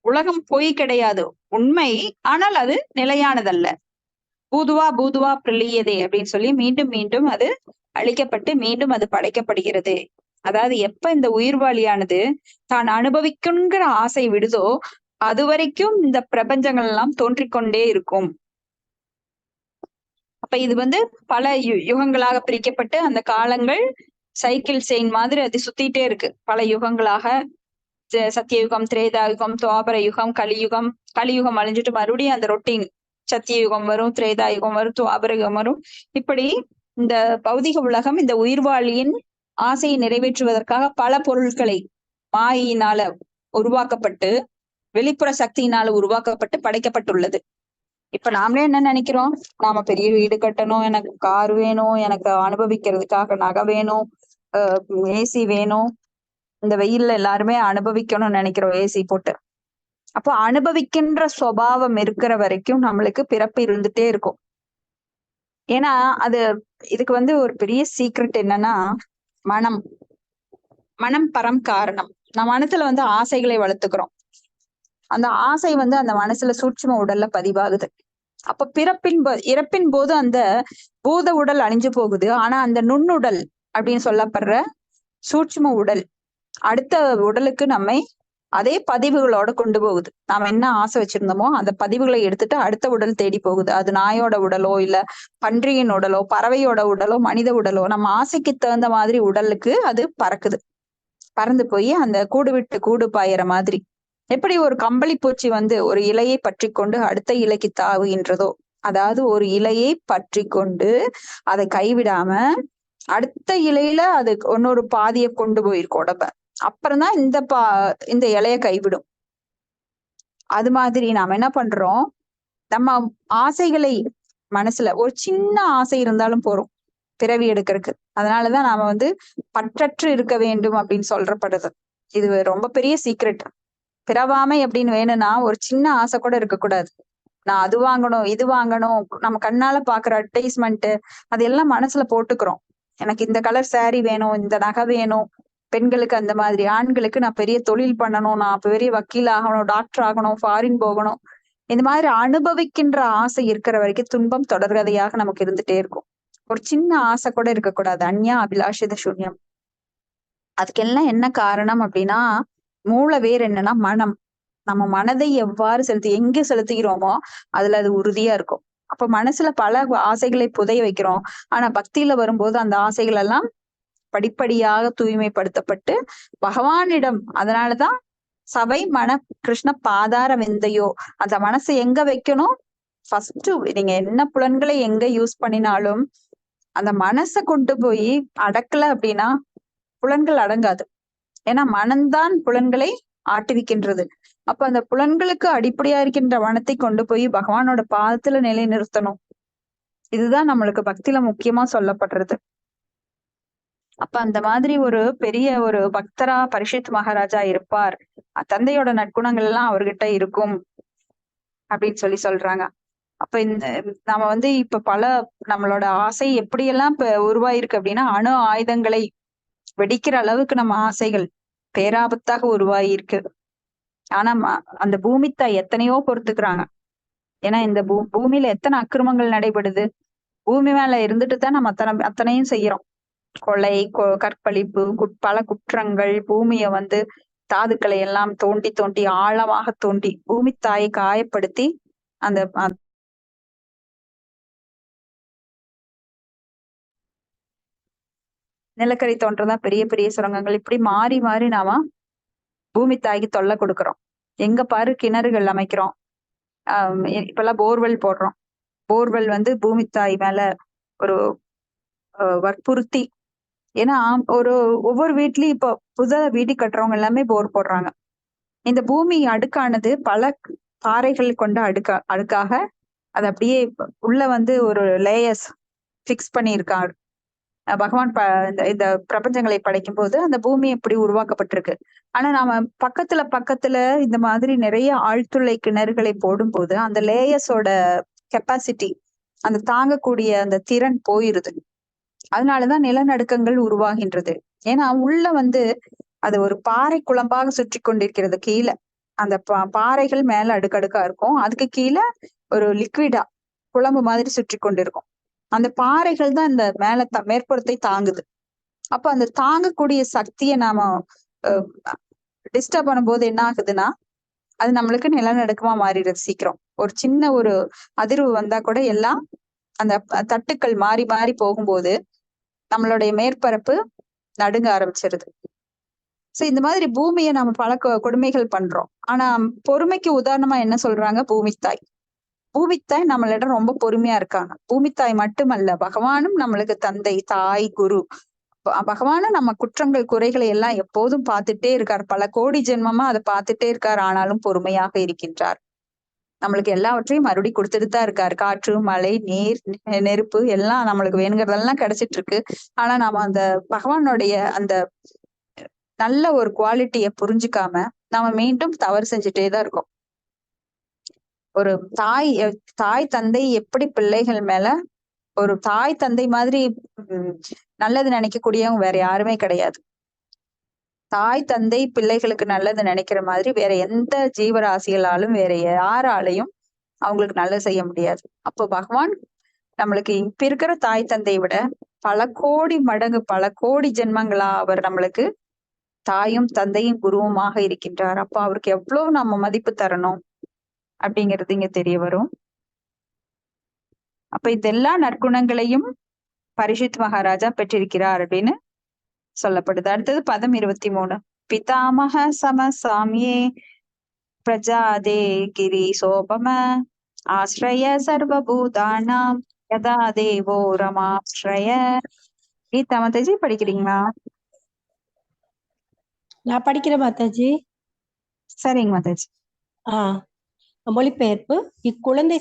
உலகம் பொய் கிடையாது, உண்மை. ஆனால் அது நிலையானதல்ல. பூதுவா பிரளியதே அப்படின்னு சொல்லி மீண்டும் மீண்டும் அது அழிக்கப்பட்டு மீண்டும் அது படைக்கப்படுகிறது. அதாவது எப்ப இந்த உயிர்வாளியானது தான் அனுபவிக்குங்கிற ஆசை விடுதோ அது வரைக்கும் இந்த பிரபஞ்சங்கள் எல்லாம் தோன்றிக்கொண்டே இருக்கும். அப்ப இது பல யுகங்களாக பிரிக்கப்பட்டு அந்த காலங்கள் சைக்கிள் செயின் மாதிரி அது சுத்திட்டே இருக்கு. பல யுகங்களாக சத்தியயுகம், திரேதாயுகம், துவாபர யுகம், கலியுகம் அழிஞ்சிட்டு மறுபடியும் அந்த ரொட்டீன் சத்தியயுகம் வரும், திரேதாயுகம் வரும், துவாபர யுகம் வரும். இப்படி இந்த பௌதிக உலகம் இந்த உயிர்வாளியின் ஆசையை நிறைவேற்றுவதற்காக பல பொருட்களை மாயினால உருவாக்கப்பட்டு, வெளிப்புற சக்தியினால உருவாக்கப்பட்டு படைக்கப்பட்டுள்ளது. இப்ப நாமளே என்ன நினைக்கிறோம்? நாம பெரிய வீடு கட்டணும், எனக்கு கார் வேணும், எனக்கு அனுபவிக்கிறதுக்காக நகை வேணும், ஏசி வேணும், இந்த வெயில்ல எல்லாருமே அனுபவிக்கணும்னு நினைக்கிறோம் ஏசி போட்டு. அப்போ அனுபவிக்கின்ற சுபாவம் இருக்கிற வரைக்கும் நம்மளுக்கு பிறப்பு இருந்துட்டே இருக்கும். ஏன்னா இதுக்கு ஒரு பெரிய சீக்ரெட் என்னன்னா, மனம் பரம் காரணம். நம்ம மனசுல ஆசைகளை வளர்த்துக்கிறோம். அந்த ஆசை அந்த மனசுல சூட்சும உடல்ல பதிவாகுது. அப்ப இறப்பின் போது அந்த பூத உடல் அழிஞ்சு போகுது. ஆனா அந்த நுண்ணுடல் அப்படின்னு சொல்லப்படுற சூட்சும உடல் அடுத்த உடலுக்கு நம்மை அதே பதிவுகளோட கொண்டு போகுது. நாம என்ன ஆசை வச்சிருந்தோமோ அந்த பதிவுகளை எடுத்துட்டு அடுத்த உடல் தேடி போகுது. அது நாயோட உடலோ, இல்ல பன்றியின் உடலோ, பறவையோட உடலோ, மனித உடலோ, நம்ம ஆசைக்கு தகுந்த மாதிரி உடலுக்கு அது பறக்குது. பறந்து போய் அந்த கூடு விட்டு கூடு பாயிற மாதிரி, எப்படி ஒரு கம்பளி பூச்சி ஒரு இலையை பற்றி கொண்டு அடுத்த இலைக்கு தாவுகின்றதோ, அதாவது ஒரு இலையை பற்றி கொண்டு அதை கைவிடாம அடுத்த இலையில அது இன்னொரு பாதியை கொண்டு போயிருக்கும் உடம்ப, அப்புறம்தான் இந்த இலைய கைவிடும். அது மாதிரி நாம என்ன பண்றோம்? நம்ம ஆசைகளை மனசுல ஒரு சின்ன ஆசை இருந்தாலும் போறோம் பிறவி எடுக்கிறதுக்கு. அதனாலதான் நாம பற்றற்று இருக்க வேண்டும் அப்படின்னு சொல்றப்படுது. இது ரொம்ப பெரிய சீக்ரெட். பிறவாமை அப்படின்னு வேணும்னா ஒரு சின்ன ஆசை கூட இருக்கக்கூடாது. நான் அது வாங்கணும், இது வாங்கணும், நம்ம கண்ணால பாக்குற அட்வர்டைஸ்மெண்ட் அதெல்லாம் மனசுல போட்டுக்கிறோம். எனக்கு இந்த கலர் சாரி வேணும், இந்த நகை வேணும், பெண்களுக்கு அந்த மாதிரி, ஆண்களுக்கு நான் பெரிய தொழில் பண்ணணும், நான் பெரிய வக்கீல் ஆகணும், டாக்டர் ஆகணும், ஃபாரின் போகணும். இந்த மாதிரி அனுபவிக்கின்ற ஆசை இருக்கிற வரைக்கும் துன்பம் தொடர்கதையாக நமக்கு இருந்துட்டே இருக்கும். ஒரு சின்ன ஆசை கூட இருக்கக்கூடாது. அந்யா அபிலாஷித சூன்யம். அதுக்கெல்லாம் என்ன காரணம் அப்படின்னா, மூல வேர் என்னன்னா மனம். நம்ம மனதை எவ்வாறு எங்க செலுத்துகிறோமோ அதுல அது உறுதியா இருக்கும். அப்ப மனசுல பல ஆசைகளை புதைய வைக்கிறோம். ஆனா பக்தியில வரும்போது அந்த ஆசைகள் எல்லாம் படிப்படியாக தூய்மைப்படுத்தப்பட்டு பகவானிடம், அதனாலதான் சபை மன கிருஷ்ண பாதார விந்தையோ, அந்த மனசை எங்க வைக்கணும்? ஃபர்ஸ்ட் நீங்க என்ன புலன்களை எங்க யூஸ் பண்ணினாலும் அந்த மனசை கொண்டு போய் அடக்கல அப்படின்னா புலன்கள் அடங்காது. ஏன்னா மனம்தான் புலன்களை ஆட்டுவிக்கின்றது. அப்ப அந்த புலன்களுக்கு அடிப்படையா இருக்கின்ற மனத்தை கொண்டு போய் பகவானோட பாதத்துல நிலை நிறுத்தணும். இதுதான் நம்மளுக்கு பக்தியில முக்கியமா சொல்லப்படுறது. அப்ப அந்த மாதிரி ஒரு பெரிய ஒரு பக்தரா பரிஷித் மகாராஜா இருப்பார். தந்தையோட நற்குணங்கள் எல்லாம் அவர்கிட்ட இருக்கும் அப்படின்னு சொல்றாங்க. அப்ப இந்த நம்ம இப்ப பல நம்மளோட ஆசை எப்படியெல்லாம் இப்ப உருவாயிருக்கு அப்படின்னா, அணு ஆயுதங்களை வெடிக்கிற அளவுக்கு நம்ம ஆசைகள் பேராபத்தாக உருவாயிருக்கு. ஆனா அந்த பூமித்தாய் எத்தனையோ பொறுத்துக்கிறாங்க. ஏன்னா இந்த பூமியில எத்தனை அக்கிரமங்கள் நடைபெறுது. பூமி மேல இருந்துட்டு தான் நம்ம அத்தனையும் செய்யறோம். கொலை, கற்பழிப்பு, பல குற்றங்கள். பூமிய தாதுக்களை எல்லாம் தோண்டி தோண்டி ஆழமாக தோண்டி பூமி தாயை காயப்படுத்தி அந்த நிலக்கரி தோன்றதான் பெரிய பெரிய சுரங்கங்கள். இப்படி மாறி மாறி நாம பூமி தாய்க்கு தொல்லை கொடுக்கறோம். எங்க பாரு கிணறுகள் அமைக்கிறோம். இப்பெல்லாம் போர்வெல் போடுறோம். போர்வெல் பூமி தாய் மேல ஒரு வற்புறுத்தி, ஏன்னா ஒவ்வொரு வீட்லயும் இப்ப வீடு கட்டுறவங்க எல்லாமே போர் போடுறாங்க. இந்த பூமி அடுக்கானது பல பாறைகள் கொண்ட அடுக்காக அது அப்படியே உள்ள ஒரு லேயர்ஸ் பிக்ஸ் பண்ணியிருக்காரு பகவான். இந்த பிரபஞ்சங்களை படைக்கும் போது அந்த பூமி எப்படி உருவாக்கப்பட்டிருக்கு. ஆனா நாம பக்கத்துல இந்த மாதிரி நிறைய ஆழ்துளை கிணறுகளை போடும் போது அந்த லேயர்ஸோட கெப்பாசிட்டி, அந்த தாங்கக்கூடிய அந்த திறன் போயிருது. அதனாலதான் நிலநடுக்கங்கள் உருவாகின்றது. ஏன்னா உள்ள அது ஒரு பாறை குழம்பாக சுற்றி கொண்டிருக்கிறது. கீழே அந்த பாறைகள் மேல அடுக்கடுக்கா இருக்கும். அதுக்கு கீழே ஒரு லிக்விடா குழம்பு மாதிரி சுற்றி கொண்டிருக்கும். அந்த பாறைகள் தான் இந்த மேற்புறத்தை தாங்குது. அப்ப அந்த தாங்கக்கூடிய சக்தியை நாம டிஸ்டர்ப் பண்ணும்போது என்ன ஆகுதுன்னா, அது நம்மளுக்கு நிலநடுக்கமா மாறிடுது சீக்கிரம். ஒரு சின்ன ஒரு அதிர்வு வந்தா கூட எல்லாம் அந்த தட்டுக்கள் மாறி மாறி போகும்போது நம்மளுடைய மேற்பரப்பு நடுங்க ஆரம்பிச்சிருது. சோ இந்த மாதிரி பூமியை நம்ம பல கொடுமைகள் பண்றோம். ஆனா பொறுமைக்கு உதாரணமா என்ன சொல்றாங்க? பூமித்தாய். பூமித்தாய் நம்மளிடம் ரொம்ப பொறுமையா இருக்காங்க. பூமித்தாய் மட்டுமல்ல, பகவானும் நம்மளுக்கு தந்தை, தாய், குரு. பகவானும் நம்ம குற்றங்கள் குறைகளை எல்லாம் எப்போதும் பார்த்துட்டே இருக்கார். பல கோடி ஜென்மமா அதை பார்த்துட்டே இருக்கார். ஆனாலும் பொறுமையாக இருக்கின்றார். நம்மளுக்கு எல்லாவற்றையும் மறுபடி கொடுத்துட்டு தான் இருக்காரு. காற்று, மழை, நீர், நெருப்பு எல்லாம் நம்மளுக்கு வேணுங்கிறதெல்லாம் கிடைச்சிட்டு இருக்கு. ஆனா நாம அந்த பகவானுடைய அந்த நல்ல ஒரு குவாலிட்டியை புரிஞ்சுக்காம நாம மீண்டும் தவறு செஞ்சுட்டே தான் இருக்கோம். ஒரு தாய் தந்தை எப்படி பிள்ளைகள் மேல ஒரு தாய் தந்தை மாதிரி நல்லது நினைக்கக்கூடியவங்க வேற யாருமே கிடையாது. தாய் தந்தை பிள்ளைகளுக்கு நல்லது நினைக்கிற மாதிரி வேற எந்த ஜீவராசிகளாலும் வேற யாராலையும் அவங்களுக்கு நல்லது செய்ய முடியாது. அப்போ பகவான் நம்மளுக்கு இப்ப இருக்கிற தாய் தந்தையை விட பல கோடி மடங்கு, பல கோடி ஜென்மங்களா அவர் நம்மளுக்கு தாயும் தந்தையும் குருவுமாக இருக்கின்றார். அப்போ அவருக்கு எவ்வளவு நம்ம மதிப்பு தரணும் அப்படிங்கிறது இங்க தெரிய வரும். அப்ப இதெல்லா நற்குணங்களையும் பரிஷித் மகாராஜா பெற்றிருக்கிறார் அப்படின்னு சொல்லப்படுது. அடுத்தது பதம் 23. பிதாமக சம சாமியே பிரஜாதே கிரி சோபம ஆஸ்ரய சர்வபூதானாம் யதா தேவோ ரமாஸ்ரய. கீதா மாதாஜி படிக்கிறீங்களா? நான் படிக்கிறேன் மாதாஜி. சரிங்க மாதாஜி. மொழிபெயர்ப்பு. இக்குழந்தை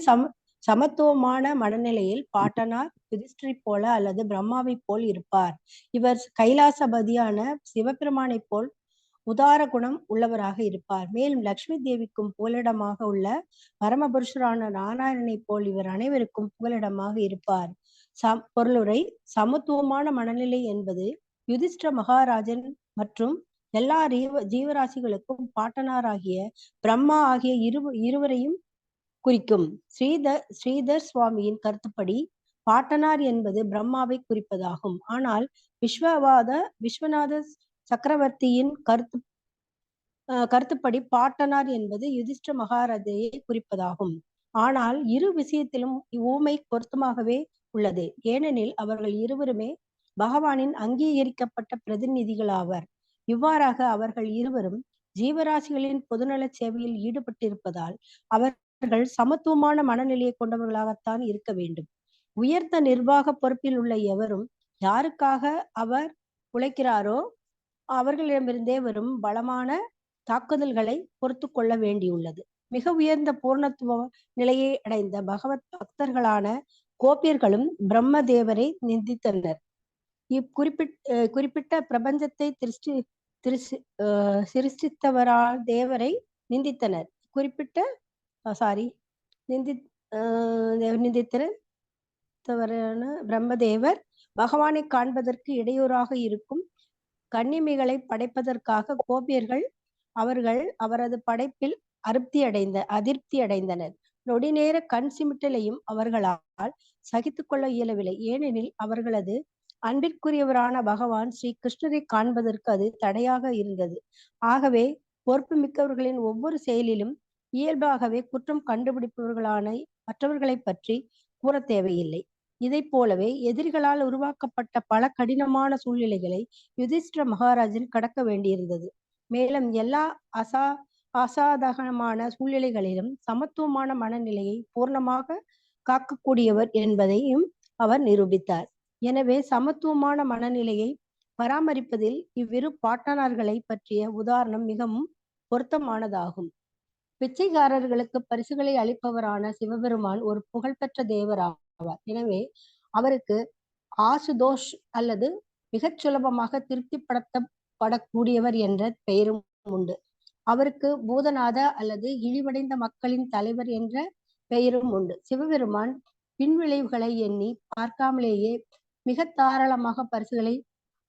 சமத்துவமான மனநிலையில் பாட்டனார் யுதிஷ்டிரை போல அல்லது பிரம்மாவை போல் இருப்பார். இவர் கைலாசபதியான சிவபெருமானை போல் உதார குணம் உள்ளவராக இருப்பார். மேலும் லட்சுமி தேவிக்கும் புகலிடமாக உள்ள பரமபுருஷரான நாராயணனை போல் இவர் அனைவருக்கும் புகலிடமாக இருப்பார். பொருளுரை. சமத்துவமான மனநிலை என்பது யுதிஷ்டிர மகாராஜன் மற்றும் எல்லா ஜீவராசிகளுக்கும் பாட்டனாராகிய பிரம்மா ஆகிய இருவரையும் குறிக்கும். ஸ்ரீதர் சுவாமியின் கருத்துப்படி பாட்டனார் என்பது பிரம்மாவை குறிப்பதாகும். ஆனால் விஸ்வநாத சக்கரவர்த்தியின் கருத்துப்படி பாட்டனார் என்பது யுதிஷ்டிர மகாராஜையை குறிப்பதாகும். ஆனால் இரு விஷயத்திலும் ஊமை பொருத்தமாகவே உள்ளது. ஏனெனில் அவர்கள் இருவருமே பகவானின் அங்கீகரிக்கப்பட்ட பிரதிநிதிகளாவர். இவ்வாறாக அவர்கள் இருவரும் ஜீவராசிகளின் பொதுநல சேவையில் ஈடுபட்டிருப்பதால் அவர்கள் சமத்துவமான மனநிலையை கொண்டவர்களாகத்தான் இருக்க வேண்டும். உயர்ந்த நிர்வாக பொறுப்பில் உள்ள எவரும் யாருக்காக அவர் உழைக்கிறாரோ அவர்களிடமிருந்தே வரும் பலமான தாக்குதல்களை பொறுத்து கொள்ள வேண்டியுள்ளது. மிக உயர்ந்த பூர்ணத்துவ நிலையை அடைந்த பகவத் பக்தர்களான கோபியர்களும் பிரம்மதேவரை நிந்தித்தனர். குறிப்பிட்ட பிரபஞ்சத்தை சிருஷ்டித்தவரால் தேவரை நிந்தித்தனர். நிந்தித்தவரான பிரம்மதேவர் பகவானை காண்பதற்கு இடையூறாக இருக்கும் கன்னிமைகளை படைப்பதற்காக கோபியர்கள் அவரது படைப்பில் அதிருப்தி அடைந்தனர். நொடிநேர கண் சிமிட்டலையும் அவர்களால் சகித்து கொள்ள இயலவில்லை. ஏனெனில் அவர்களது அன்பிற்குரியவரான பகவான் ஸ்ரீ கிருஷ்ணரை காண்பதற்கு அது தடையாக இருந்தது. ஆகவே பொறுப்பு மிக்கவர்களின் ஒவ்வொரு செயலிலும் இயல்பாகவே குற்றம் கண்டுபிடிப்பவர்களான மற்றவர்களை பற்றி கூற தேவையில்லை. இதை போலவே எதிரிகளால் உருவாக்கப்பட்ட பல கடினமான சூழ்நிலைகளை யுதிஷ்டிர மகாராஜன் கடக்க வேண்டியிருந்தது. மேலும் எல்லா அசாதாரணமான சூழ்நிலைகளிலும் சமத்துவமான மனநிலையை பூர்ணமாக காக்கக்கூடியவர் என்பதையும் அவர் நிரூபித்தார். எனவே சமத்துவமான மனநிலையை பராமரிப்பதில் இவ்விரு பாட்டனார்களை பற்றிய உதாரணம் மிகவும் பொருத்தமானதாகும். பிச்சைக்காரர்களுக்கு பரிசுகளை அளிப்பவரான சிவபெருமான் ஒரு புகழ்பெற்ற தேவர் ஆவார். எனவே அவருக்கு ஆசுதோஷ் அல்லது மிகச் சுலபமாக திருப்திப்படுத்தப்படக்கூடியவர் என்ற பெயரும் உண்டு. அவருக்கு பூதநாத அல்லது இழிவடைந்த மக்களின் தலைவர் என்ற பெயரும் உண்டு. சிவபெருமான் பின்விளைவுகளை எண்ணி பார்க்காமலேயே மிக தாராளமாக பரிசுகளை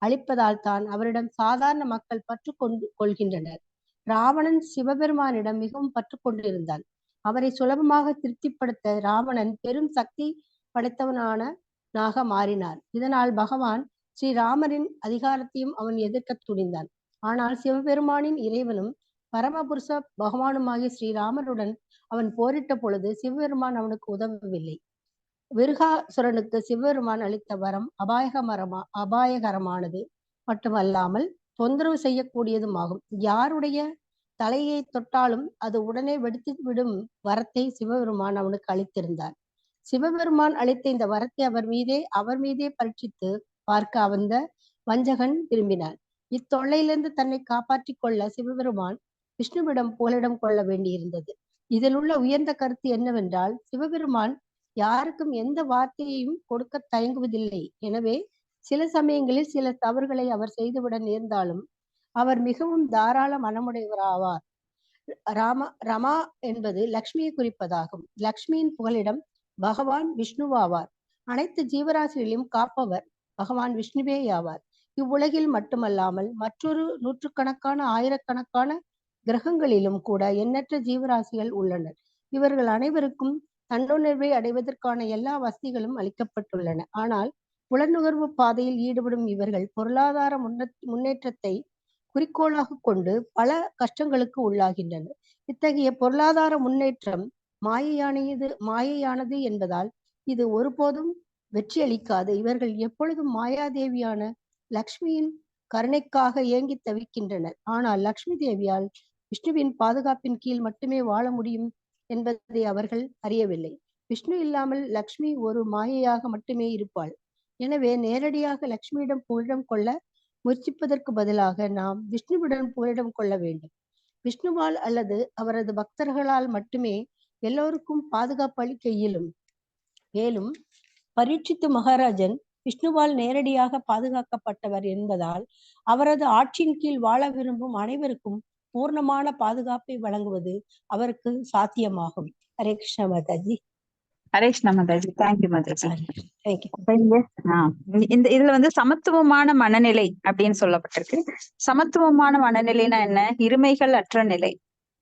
அளிப்பதால் தான் அவரிடம் சாதாரண மக்கள் பற்று கொள்கின்றனர். ராவணன் சிவபெருமானிடம் மிகவும் பற்று கொண்டிருந்தான். அவரை சுலபமாக திருப்திப்படுத்த ராவணன் பெரும் சக்தி படைத்தவனாக மாறினார். இதனால் பகவான் ஸ்ரீராமரின் அதிகாரத்தையும் அவன் எதிர்க்க துணிந்தான். ஆனால் சிவபெருமானின் இறைவனும் பரமபுருஷ பகவானுமாகிய ஸ்ரீராமருடன் அவன் போரிட்ட பொழுது சிவபெருமான் அவனுக்கு உதவவில்லை. விருகாசுரனுக்கு சிவபெருமான் அளித்த வரம் அபாயகரமானது மட்டுமல்லாமல் தொந்தரவு செய்யக்கூடியதுமாகும். யாருடைய தலையை தொட்டாலும் அது உடனே வெடித்து விடும் வரத்தை சிவபெருமான் அவனுக்கு அளித்திருந்தார். சிவபெருமான் அளித்த இந்த வரத்தை அவர் மீதே பரீட்சித்து பார்க்க அந்த வஞ்சகன் விரும்பினார். இத்தொல்லையிலிருந்து தன்னை காப்பாற்றிக் கொள்ள சிவபெருமான் விஷ்ணுவிடம் புகலிடம் கொள்ள வேண்டியிருந்தது. இதில் உள்ள உயர்ந்த கருத்து என்னவென்றால், சிவபெருமான் யாருக்கும் எந்த வார்த்தையையும் கொடுக்க தயங்குவதில்லை. எனவே சில சமயங்களில் சில தவறுகளை அவர் செய்துவிட நேர்ந்தாலும் அவர் மிகவும் தாராள மனமுடையவராவார். ரமா என்பது லக்ஷ்மியை குறிப்பதாகும். லக்ஷ்மியின் புகலிடம் பகவான் விஷ்ணுவாவார். அனைத்து ஜீவராசிகளையும் காப்பவர் பகவான் விஷ்ணுவே ஆவார். இவ்வுலகில் மட்டுமல்லாமல் மற்றொரு நூற்றுக்கணக்கான ஆயிரக்கணக்கான கிரகங்களிலும் கூட எண்ணற்ற ஜீவராசிகள் உள்ளனர். இவர்கள் அனைவருக்கும் தன்னுணர்வை அடைவதற்கான எல்லா வசதிகளும் அளிக்கப்பட்டுள்ளன. ஆனால் புலனுகர்வு பாதையில் ஈடுபடும் இவர்கள் பொருளாதார முன்னேற்றத்தை குறிக்கோளாக கொண்டு பல கஷ்டங்களுக்கு உள்ளாகின்றனர். இத்தகைய பொருளாதார முன்னேற்றம் மாயையானது என்பதால் இது ஒருபோதும் வெற்றி அளிக்காது. இவர்கள் எப்பொழுதும் மாயாதேவியான லக்ஷ்மியின் கருணைக்காக ஏங்கி தவிக்கின்றனர். ஆனால் லக்ஷ்மி தேவியால் விஷ்ணுவின் பாதுகாப்பின் கீழ் மட்டுமே வாழ முடியும் என்பதை அவர்கள் அறியவில்லை. விஷ்ணு இல்லாமல் லக்ஷ்மி ஒரு மாயையாக மட்டுமே இருப்பாள். எனவே நேரடியாக லக்ஷ்மியிடம் புகலிடம் கொள்ள முயற்சிப்பதற்கு பதிலாக நாம் விஷ்ணுவுடன் புகலிடம் கொள்ள வேண்டும். விஷ்ணுவால் அல்லது அவரது பக்தர்களால் மட்டுமே எல்லோருக்கும் பாதுகாப்பு அளிக்க இயலும். மேலும் பரீட்சித்து மகாராஜன் விஷ்ணுவால் நேரடியாக பாதுகாக்கப்பட்டவர் என்பதால் அவரது ஆட்சியின் கீழ் வாழ விரும்பும் அனைவருக்கும் பூர்ணமான பாதுகாப்பை வழங்குவது அவருக்கு சாத்தியமாகும். ஹரே கிருஷ்ண மாதாஜி. ஹரே கிருஷ்ண மாதாஜி. தேங்க்யூ மாதாஜி. தேங்க்யூ. இந்த இதுல வந்து சமத்துவமான மனநிலை அப்படின்னு சொல்லப்பட்டிருக்கு. சமத்துவமான மனநிலைனா என்ன? இருமைகள் அற்ற நிலை.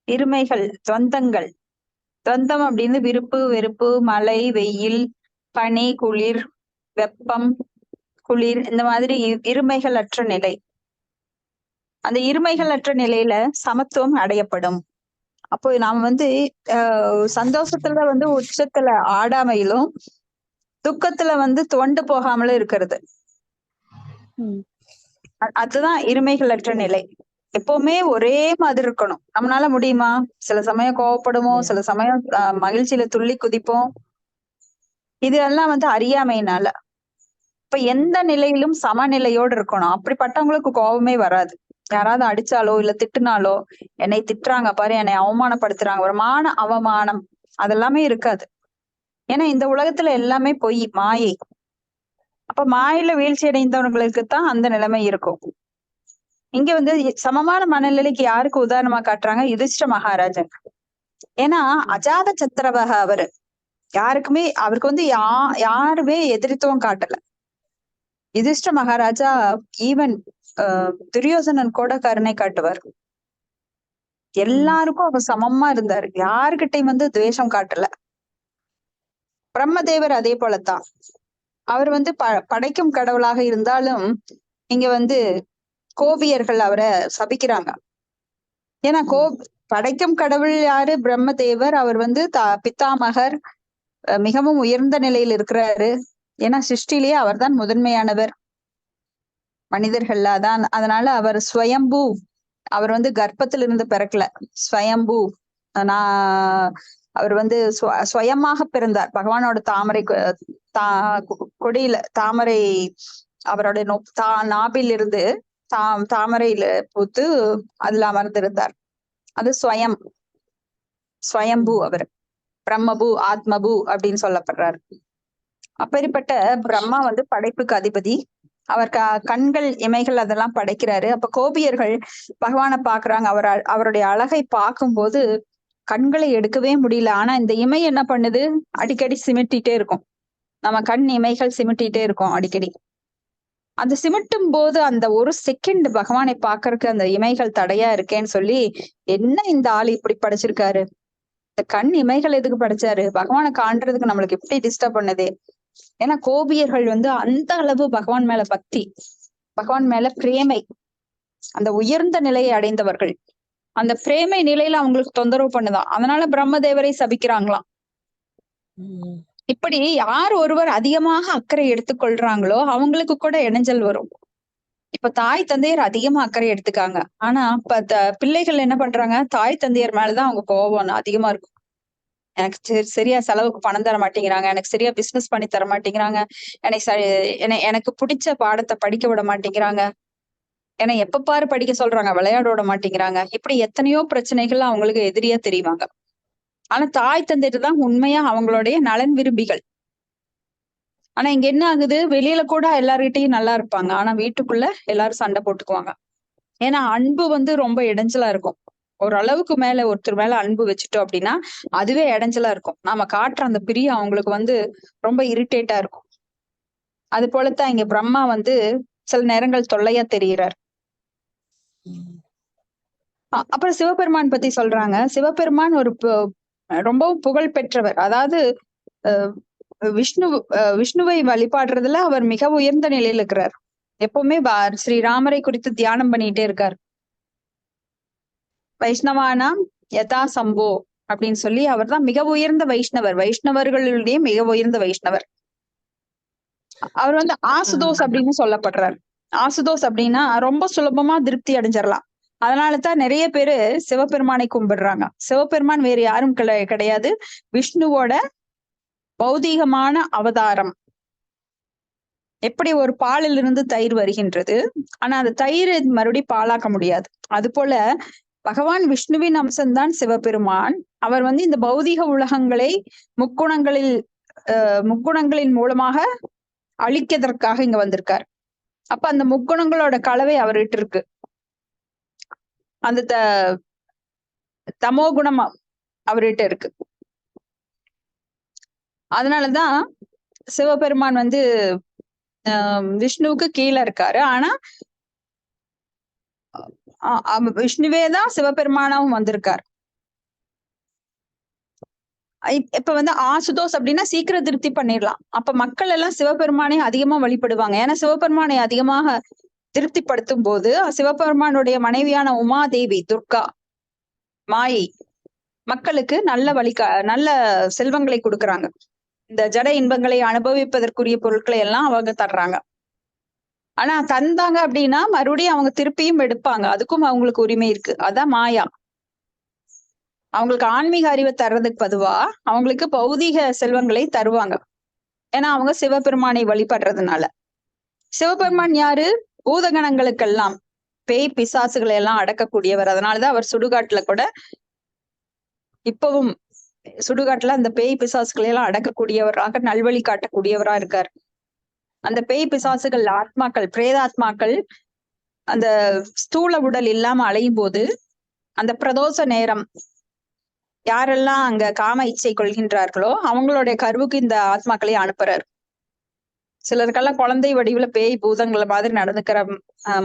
இருமைகள் துவந்தங்கள். துவந்தம் அப்படின்னு விருப்பு வெறுப்பு, மழை வெயில், பனி குளிர், வெப்பம் குளிர், இந்த மாதிரி இருமைகள் அற்ற நிலை. அந்த இருமைகள் அற்ற நிலையில சமத்துவம் அடையப்படும். அப்போ நாம வந்து சந்தோஷத்துல வந்து உச்சத்துல ஆடாமையிலும், துக்கத்துல வந்து துவண்டு போகாமலும் இருக்கிறது. ம். அதுதான் இருமைகளற்ற நிலை. எப்பவுமே ஒரே மாதிரி இருக்கணும். நம்மளால முடியுமா? சில சமயம் கோவப்படுவோம், சில சமயம் மகிழ்ச்சியில துள்ளி குதிப்போம். இதெல்லாம் அறியாமையினால. இப்ப எந்த நிலையிலும் சமநிலையோடு இருக்கணும். அப்படிப்பட்டவங்களுக்கு கோபமே வராது. யாராவது அடிச்சாலோ இல்ல திட்டுனாலோ, என்னை திட்டுறாங்க பாரு, என்னை அவமானப்படுத்துறாங்க, ஒரு மான அவமானம் அதெல்லாமே இருக்காது. ஏன்னா இந்த உலகத்துல எல்லாமே பொய், மாயை. அப்ப மாயில வீழ்ச்சி அடைந்தவர்களுக்கு தான் அந்த நிலைமை இருக்கும். இங்க சமமான மனநிலைக்கு யாருக்கு உதாரணமா காட்டுறாங்க? யுதிஷ்ட மகாராஜன். ஏன்னா அஜாத சத்திரவக அவரு யாருக்குமே அவருக்கு யாருமே எதிர்த்துவம் காட்டல. யுதிஷ்ட மகாராஜா ஈவன் துரியோசனன் கூட கருணை காட்டுவார். எல்லாருக்கும் அவர் சமமா இருந்தாரு. யாருக்கிட்டையும் துவேஷம் காட்டல. பிரம்மதேவர் அதே போலத்தான். அவர் படைக்கும் கடவுளாக இருந்தாலும் இங்க கோபியர்கள் அவரை சபிக்கிறாங்க. ஏன்னா படைக்கும் கடவுள் யாரு? பிரம்மதேவர். அவர் பித்தாமகர், மிகவும் உயர்ந்த நிலையில் இருக்கிறாரு. ஏன்னா சிருஷ்டிலேயே அவர் தான் முதன்மையானவர் மனிதர்கள்ல. அதான் அதனால அவர் ஸ்வயம்பூ. அவர் கர்ப்பத்திலிருந்து பிறக்கல, ஸ்வயம்பூ. அவர் சுயமாக பிறந்தார். பகவானோட தாமரை கொடியில தாமரை அவருடைய நாபில் இருந்து தாமரையில பூத்து அதுல அமர்ந்திருந்தார். அது ஸ்வயம்பூ. அவர் பிரம்மபூ, ஆத்மபூ அப்படின்னு சொல்லப்படுறாரு. அப்பேற்பட்ட பிரம்மா படைப்புக்கு அதிபதி. அவர் கண்கள், இமைகள் அதெல்லாம் படைக்கிறாரு. அப்ப கோபியர்கள் பகவானை பாக்குறாங்க. அவருடைய அழகை பார்க்கும்போது கண்களை எடுக்கவே முடியல. ஆனா இந்த இமை என்ன பண்ணுது? அடிக்கடி சிமிட்டிட்டே இருக்கும். நம்ம கண் இமைகள் சிமிட்டிட்டே இருக்கும் அடிக்கடி. அந்த சிமிட்டும் போது அந்த ஒரு செகண்ட் பகவானை பாக்குறதுக்கு அந்த இமைகள் தடையா இருக்கேன்னு சொல்லி, என்ன இந்த ஆள் இப்படி படைச்சிருக்காரு, இந்த கண் இமைகள் எதுக்கு படைச்சாரு, பகவானை காண்றதுக்கு நம்மளுக்கு எப்படி டிஸ்டர்ப் பண்ணுது. ஏன்னா கோபியர்கள் அந்த அளவு பகவான் மேல பக்தி, பகவான் மேல பிரேமை, அந்த உயர்ந்த நிலையை அடைந்தவர்கள். அந்த பிரேமை நிலையில அவங்களுக்கு தொந்தரவு பண்ணுதான். அதனால பிரம்மதேவரை சபிக்கிறாங்களாம். இப்படி யார் ஒருவர் அதிகமாக அக்கறை எடுத்துக்கொள்றாங்களோ அவங்களுக்கு கூட இடைஞ்சல் வரும். இப்ப தாய் தந்தையர் அதிகமா அக்கறை எடுத்துக்காங்க. ஆனா இப்ப பிள்ளைகள் என்ன பண்றாங்க? தாய் தந்தையர் மேலதான் அவங்க கோபம் அதிகமா இருக்கும். எனக்கு சரியா செலவுக்கு பணம் தர மாட்டேங்கிறாங்க, எனக்கு சரியா பிசினஸ் பண்ணி தர மாட்டேங்கிறாங்க, எனக்கு பிடிச்ச பாடத்தை படிக்க விட மாட்டேங்கிறாங்க, ஏன்னா எப்ப பாரு படிக்க சொல்றாங்க, விளையாட விட மாட்டேங்கிறாங்க. இப்படி எத்தனையோ பிரச்சனைகள் அவங்களுக்கு எதிரியா தெரிவாங்க. ஆனா தாய் தந்தையர் தான் உண்மையா அவங்களுடைய நலன் விரும்பிகள். ஆனா இங்க என்ன ஆகுது? வெளியில கூட எல்லார்கிட்டையும் நல்லா இருப்பாங்க, ஆனா வீட்டுக்குள்ள எல்லாரும் சண்டை போட்டுக்குவாங்க. ஏன்னா அன்பு ரொம்ப இடைஞ்சலா இருக்கும். ஓரளவுக்கு மேல ஒருத்தர் மேல அன்பு வச்சுட்டோம் அப்படின்னா அதுவே இடைஞ்சலா இருக்கும். நாம காட்டுற அந்த பிரியம் அவங்களுக்கு ரொம்ப இரிட்டேட்டா இருக்கும். அது போலத்தான் இங்க பிரம்மா சில நேரங்கள் தொல்லையா தெரிகிறார். அப்புறம் சிவபெருமான் பத்தி சொல்றாங்க. சிவபெருமான் ஒரு ரொம்பவும் புகழ் பெற்றவர். அதாவது விஷ்ணுவை வழிபாடுறதுல அவர் மிக உயர்ந்த நிலையில இருக்கிறார். எப்பவுமே ஸ்ரீராமரை குறித்து தியானம் பண்ணிட்டே இருக்கார். வைஷ்ணவானாம் யதா சம்போ அப்படின்னு சொல்லி அவர் தான் மிக உயர்ந்த வைஷ்ணவர், வைஷ்ணவர்களுடைய மிக உயர்ந்த வைஷ்ணவர். அவர் ஆசுதோஸ் அப்படின்னு சொல்லப்படுறார். ஆசுதோஸ் அப்படின்னா ரொம்ப சுலபமா திருப்தி அடைஞ்சிடலாம். அதனாலதான் நிறைய பேரு சிவபெருமானை கும்பிடுறாங்க. சிவபெருமான் வேறு யாரும் கிடையாது, விஷ்ணுவோட பௌதீகமான அவதாரம். எப்படி ஒரு பாலில் இருந்து தயிர் வருகின்றது, ஆனா அந்த தயிர் மறுபடியும் பாலாக்க முடியாது. அது போல பகவான் விஷ்ணுவின் அம்சம்தான் சிவபெருமான். அவர் இந்த பௌதீக உலகங்களை முக்குணங்களின் மூலமாக அழிக்கிறதற்காக இங்க வந்திருக்கார். அப்ப அந்த முக்குணங்களோட கலவை அவர்கிட்ட இருக்கு. அந்த தமோ குணம் அவர்கிட்ட இருக்கு. அதனாலதான் சிவபெருமான் விஷ்ணுவுக்கு கீழே இருக்காரு. ஆனா விஷ்ணுவேதான் சிவபெருமானாவும் வந்திருக்கார். இப்ப ஆசுதோஸ் அப்படின்னா சீக்கிரம் திருப்தி பண்ணிடலாம். அப்ப மக்கள் எல்லாம் சிவபெருமானை அதிகமா வழிபடுவாங்க. ஏன்னா சிவபெருமானை அதிகமாக திருப்திப்படுத்தும் போது சிவபெருமானுடைய மனைவியான உமாதேவி, துர்கா, மாயை மக்களுக்கு நல்ல செல்வங்களை கொடுக்கறாங்க. இந்த ஜட இன்பங்களை அனுபவிப்பதற்குரிய பொருட்களை எல்லாம் அவங்க தர்றாங்க. ஆனா தந்தாங்க அப்படின்னா மறுபடியும் அவங்க திருப்பியும் எடுப்பாங்க, அதுக்கும் அவங்களுக்கு உரிமை இருக்கு. அதான் மாயா. அவங்களுக்கு ஆன்மீக அறிவை தர்றதுக்கு பதுவா அவங்களுக்கு பௌதீக செல்வங்களை தருவாங்க. ஏன்னா அவங்க சிவபெருமானை வழிபடுறதுனால. சிவபெருமான் யாரு? பூதகணங்களுக்கெல்லாம் பேய் பிசாசுகளை எல்லாம் அடக்கக்கூடியவர். அதனாலதான் அவர் சுடுகாட்டுல கூட இப்பவும் சுடுகாட்டுல அந்த பேய் பிசாசுகளை எல்லாம் அடக்கக்கூடியவராக நல்வழி காட்டக்கூடியவரா இருக்கார். அந்த பேய் பிசாசுகள் ஆத்மாக்கள், பிரேதாத்மாக்கள் அந்த ஸ்தூல உடல் இல்லாம அலையும் போது அந்த பிரதோஷ நேரம் யாரெல்லாம் அங்க காம இச்சை கொள்கின்றார்களோ அவங்களுடைய கருவுக்கு இந்த ஆத்மாக்களை அனுப்புறாரு. சிலருக்கெல்லாம் குழந்தை வடிவுல பேய் பூதங்களை மாதிரி நடந்துக்கிற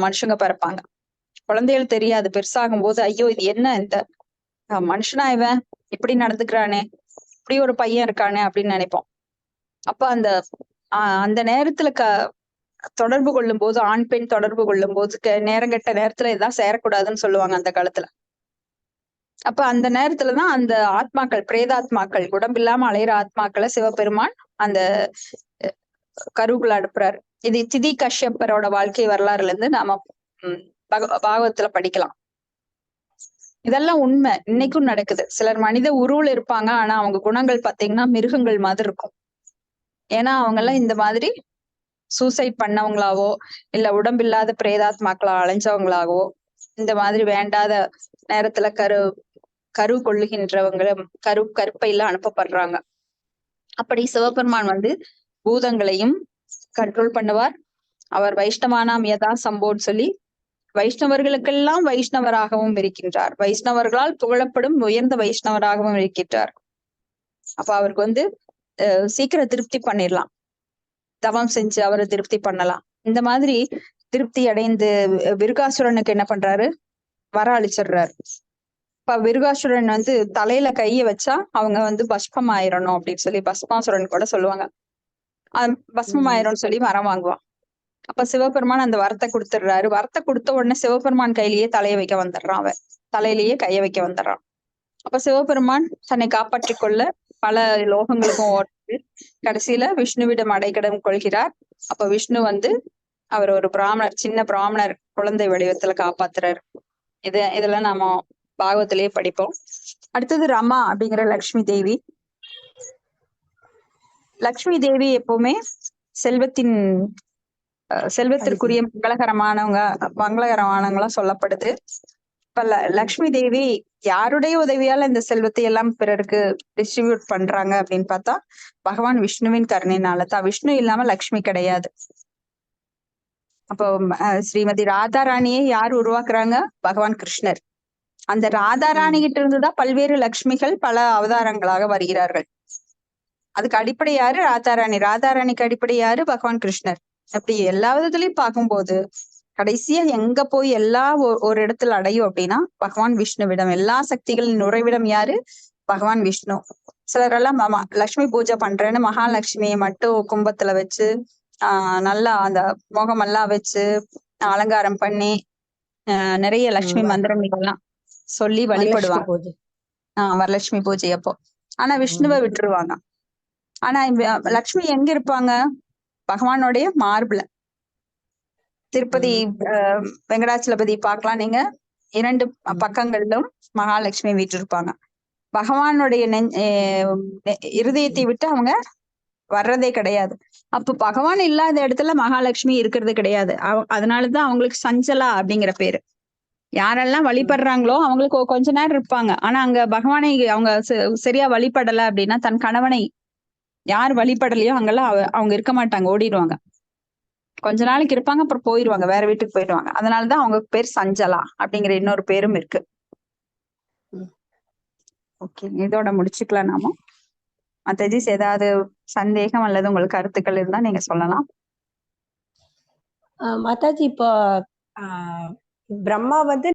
மனுஷங்க பிறப்பாங்க. குழந்தைகள் தெரியாது, பெருசாகும் போது ஐயோ இது என்ன இந்த மனுஷனா இவன் இப்படி நடந்துக்கிறானே, இப்படி ஒரு பையன் இருக்கானே அப்படின்னு நினைப்போம். அப்ப அந்த அந்த நேரத்துல தொடர்பு கொள்ளும் போது, ஆண் பெண் தொடர்பு கொள்ளும் போது நேரங்கெட்ட நேரத்துல இதான் சேரக்கூடாதுன்னு சொல்லுவாங்க அந்த காலத்துல. அப்ப அந்த நேரத்துலதான் அந்த ஆத்மாக்கள், பிரேதாத்மாக்கள், உடம்பில்லாம அலையிற ஆத்மாக்களை சிவபெருமான் அந்த கருவுக்குள்ள அனுப்புறாரு. இது திதி கஷ்யப்பரோட வாழ்க்கை வரலாறுல இருந்து நாம பாகவத்துல படிக்கலாம். இதெல்லாம் உண்மை, இன்னைக்கும் நடக்குது. சிலர் மனித உருவில் இருப்பாங்க, ஆனா அவங்க குணங்கள் பாத்தீங்கன்னா மிருகங்கள் மாதிரி இருக்கும். ஏன்னா அவங்க எல்லாம் இந்த மாதிரி சூசைட் பண்ணவங்களாவோ இல்ல உடம்பில்லாத பிரேதாத்மாக்களா அலைஞ்சவங்களாகவோ இந்த மாதிரி வேண்டாத நேரத்துல கரு கொள்ளுகின்றவங்க கருப்பையில அனுப்பப்படுறாங்க. அப்படி சிவபெருமான் வந்து பூதங்களையும் கண்ட்ரோல் பண்ணுவார். அவர் வைஷ்ணவானாம் யதா சம்போன்னு சொல்லி வைஷ்ணவர்களுக்கெல்லாம் வைஷ்ணவராகவும் இருக்கின்றார். வைஷ்ணவர்களால் புகழப்படும் உயர்ந்த வைஷ்ணவராகவும் இருக்கின்றார். அப்ப அவருக்கு வந்து சீக்கிரம் திருப்தி பண்ணிடலாம், தவம் செஞ்சு அவரை திருப்தி பண்ணலாம். இந்த மாதிரி திருப்தி அடைந்து விருகாசுரனுக்கு என்ன பண்றாரு, வர அழிச்சிடுறாரு. இப்ப விருகாசுரன் வந்து தலையில கைய வச்சா அவங்க வந்து பஸ்பம் ஆயிரணும் அப்படின்னு சொல்லி பஸ்மாசுரன் கூட சொல்லுவாங்க. பஸ்மம் ஆயிரம்னு சொல்லி வரம் வாங்குவான். அப்ப சிவபெருமான் அந்த வரத்தை கொடுத்துடுறாரு. வரத்தை கொடுத்த உடனே சிவபெருமான் கையிலேயே தலையை வைக்க வந்துடுறான், அவன் தலையிலேயே கைய வைக்க வந்துடுறான். அப்ப சிவபெருமான் தன்னை காப்பாற்றிக் கொள்ள பல லோகங்களுக்கும் ஓட்டு கடைசியில விஷ்ணுவிடம் அடைக்கடம் கொள்கிறார். அப்ப விஷ்ணு வந்து அவர் ஒரு பிராமணர், சின்ன பிராமணர் குழந்தை வடிவத்துல காப்பாத்துறாரு. இதெல்லாம் நாம பாகவத்திலேயே படிப்போம். அடுத்தது ரமா அப்படிங்கிற லக்ஷ்மி தேவி. லக்ஷ்மி தேவி எப்பவுமே செல்வத்திற்குரிய மங்களகரமானவங்களா சொல்லப்படுது. இப்ப லக்ஷ்மி தேவி யாருடைய உதவியால இந்த செல்வத்தை எல்லாம் பிறருக்கு டிஸ்ட்ரிபியூட் பண்றாங்க அப்படின்னு பார்த்தா பகவான் விஷ்ணுவின் கருணையினாலதான். விஷ்ணு இல்லாம லக்ஷ்மி கிடையாது. அப்போ ஸ்ரீமதி ராதாராணியை யார் உருவாக்குறாங்க? பகவான் கிருஷ்ணர். அந்த ராதாராணி கிட்ட இருந்துதான் பல்வேறு லக்ஷ்மிகள் பல அவதாரங்களாக வருகிறார்கள். அதுக்கு அடிப்படை யாரு? ராதாராணி. ராதாராணிக்கு அடிப்படை யாரு? பகவான் கிருஷ்ணர். அப்படி எல்லா விதத்துலயும் பார்க்கும்போது கடைசியா எங்க போய் ஒரு இடத்துல அடையும் அப்படின்னா பகவான் விஷ்ணுவிடம். எல்லா சக்திகளின் உறைவிடம் யாரு? பகவான் விஷ்ணு. சிலரெல்லாம் லக்ஷ்மி பூஜை பண்றேன்னு மகாலட்சுமியை மட்டும் கும்பத்துல வச்சு நல்லா அந்த முகமெல்லாம் வச்சு அலங்காரம் பண்ணி நிறைய லட்சுமி மந்திரங்கள் எல்லாம் சொல்லி வழிபடுவாங்க வரலட்சுமி பூஜை அப்போ. ஆனா விஷ்ணுவை விட்டுருவாங்க. ஆனா லக்ஷ்மி எங்க இருப்பாங்க? பகவானுடைய மார்புல. திருப்பதி வெங்கடாச்சலபதி பார்க்கலாம் நீங்க, 2 பக்கங்களிலும் மகாலட்சுமி வீற்றிருப்பாங்க. பகவானுடைய இருதயத்தை விட்டு அவங்க வர்றதே கிடையாது. அப்ப பகவான் இல்லாத இடத்துல மகாலட்சுமி இருக்கிறது கிடையாது. அதனாலதான் அவங்களுக்கு சஞ்சலா அப்படிங்கிற பேரு. யாரெல்லாம் வழிபடுறாங்களோ அவங்களுக்கு கொஞ்ச நேரம் இருப்பாங்க. ஆனா அங்க பகவானை அவங்க சரியா வழிபடல அப்படின்னா தன் கணவனை யார் வழிபடலையோ அங்கெல்லாம் அவங்க இருக்க மாட்டாங்க, ஓடிடுவாங்க. கொஞ்ச நாளைக்கு இருப்பாங்க, அப்புறம் போயிடுவாங்க, வேற வீட்டுக்கு போயிடுவாங்க. அதனாலதான் அவங்க பேர் சஞ்சலா அப்படிங்கிற இன்னொரு பேரும் இருக்கு. ஓகே, இதோட முடிச்சுக்கலாம் நாம. மத்தஜிஸ் ஏதாவது சந்தேகம் அல்லது உங்களுக்கு கருத்துக்கள் இருந்தா நீங்க சொல்லலாம். மாதாஜி, இப்போ பிரம்மா வந்து